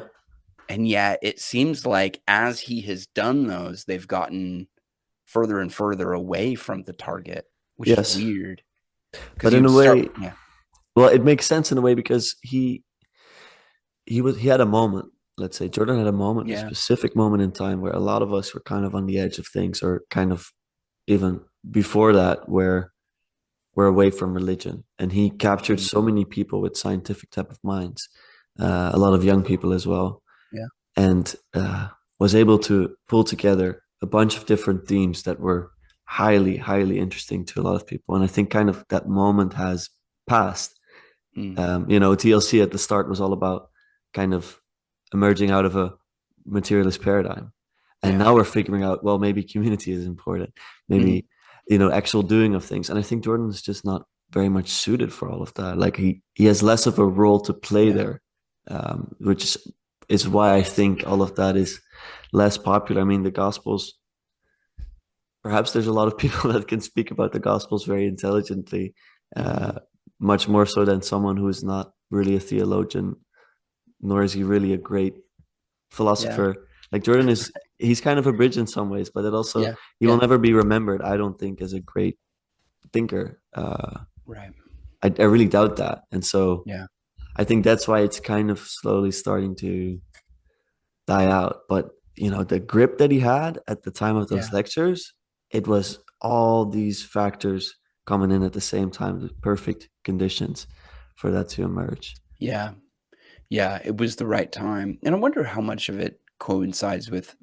And yet it seems like as he has done those, they've gotten further and further away from the target, which is yes. weird because But in you'd a start, way, yeah, well, it makes sense in a way because he had a moment. Let's say Jordan had a moment, a yeah, specific moment in time where a lot of us were kind of on the edge of things, or kind of even before that, where we're away from religion. And he captured mm, so many people with scientific type of minds, a lot of young people as well, yeah, and was able to pull together a bunch of different themes that were highly, highly interesting to a lot of people. And I think kind of that moment has passed. mm, TLC at the start was all about kind of emerging out of a materialist paradigm. And yeah, now we're figuring out, well, maybe community is important, mm, maybe, actual doing of things. And I think Jordan's just not very much suited for all of that. Like he has less of a role to play yeah, there, which is why I think all of that is less popular. I mean, the Gospels, perhaps there's a lot of people that can speak about the Gospels very intelligently, uh, mm, much more so than someone who is not really a theologian, nor is he really a great yeah, philosopher. Like Jordan he's kind of a bridge in some ways, but it also yeah, he will yeah, never be remembered, I don't think, as a great thinker. right, I really doubt that, and so yeah, I think that's why it's kind of slowly starting to die out. But the grip that he had at the time of those yeah, lectures, it was all these factors coming in at the same time, the perfect conditions for that to emerge. yeah, yeah. It was the right time, and I wonder how much of it coincides with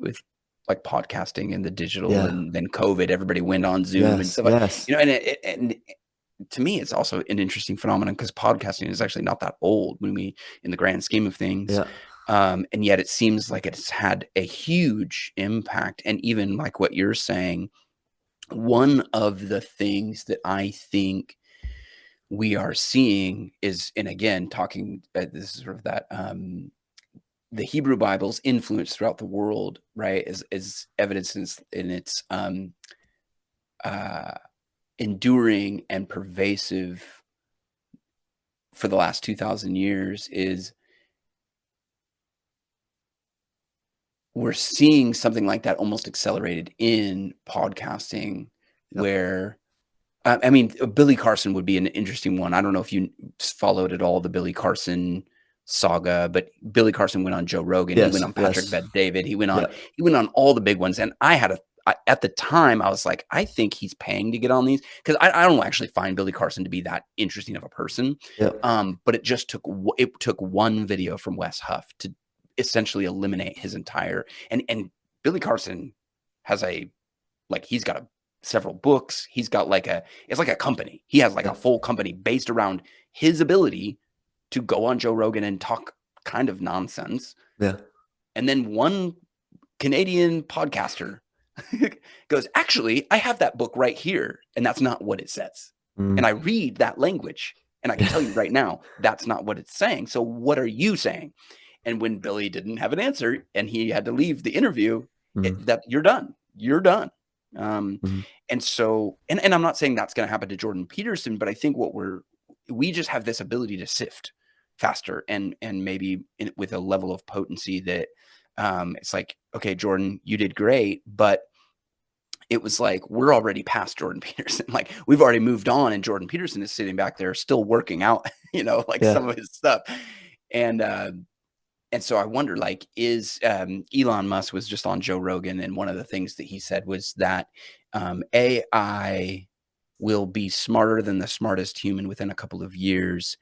like podcasting and the digital, Yeah. and then COVID, everybody went on Zoom and Yes. stuff like, Yes. and to me, it's also an interesting phenomenon because podcasting is actually not that old when we, in the grand scheme of things. Yeah. And yet it seems like it's had a huge impact. And even like what you're saying, one of the things that I think we are seeing is, and again, talking, this is sort of that, the Hebrew Bible's influence throughout the world, right, is evidence in its uh, enduring and pervasive for the last 2,000 years, is we're seeing something like that almost accelerated in podcasting, Yep. where I mean, Billy Carson would be an interesting one. I don't know if you followed at all the Billy Carson saga, but Billy Carson went on Joe Rogan. He went Yes. on Patrick Yes. Bet-David. Yeah. He went on all the big ones. And at the time, I was like, I think he's paying to get on these, because I don't actually find Billy Carson to be that interesting of a person. Yep. But it took one video from Wes Huff to essentially eliminate his entire, and Billy Carson has he's got several books. He's got it's like a company. He has like Yeah. a full company based around his ability to go on Joe Rogan and talk kind of nonsense. Yeah. And then one Canadian podcaster goes, actually, I have that book right here. And that's not what it says. Mm. And I read that language. And I can tell you right now, that's not what it's saying. So what are you saying? And when Billy didn't have an answer and he had to leave the interview, that you're done. You're done. And so, and I'm not saying that's going to happen to Jordan Peterson, but I think we just have this ability to sift faster and maybe with a level of potency that it's like, okay, Jordan, you did great, but it was like, we're already past Jordan Peterson. Like, we've already moved on, and Jordan Peterson is sitting back there still working out, some of his stuff. And so I wonder, is Elon Musk was just on Joe Rogan, and one of the things that he said was that AI will be smarter than the smartest human within a couple of years,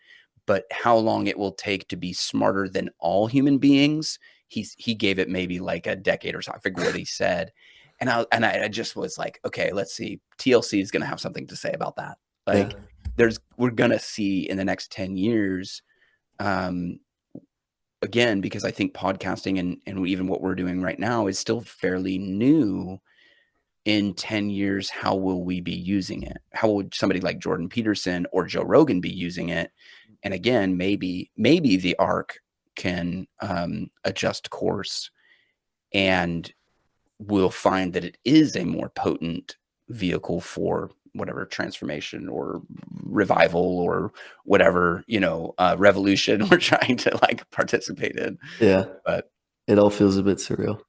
but how long it will take to be smarter than all human beings, he gave it maybe like a decade or so. I forget what he said. And I just was like, okay, let's see. TLC is going to have something to say about that. We're going to see in the next 10 years, again, because I think podcasting and even what we're doing right now is still fairly new. In 10 years, how will we be using it? How would somebody like Jordan Peterson or Joe Rogan be using it? And again, maybe the ARC can adjust course, and we'll find that it is a more potent vehicle for whatever transformation or revival or whatever, revolution we're trying to participate in. Yeah. But it all feels a bit surreal,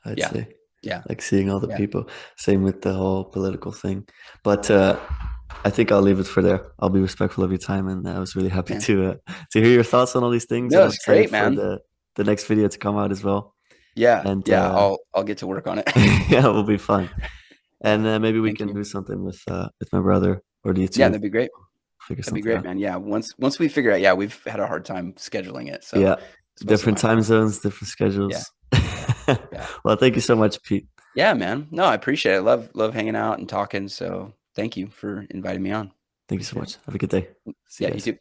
I'd yeah, say. yeah, Like seeing all the people. Same with the whole political thing. But I think I'll leave it for there. I'll be respectful of your time, and I was really happy to hear your thoughts on all these things. No, and I'm it's excited great, man. for the next video to come out as well. Yeah, And I'll get to work on it. yeah, it will be fun. And maybe we Thank can you. do something with my brother or the two. Yeah, that'd be great. Figure That'd be something great, out. man. Yeah, once we figure out, we've had a hard time scheduling it. So Yeah, it's different my fault. time zones, different schedules. Yeah. Well, thank you so much, Pete. Yeah, man. No, I appreciate it. Love hanging out and talking. So thank you for inviting me on. Thank you so much. Have a good day. See you Yeah, you guys. too.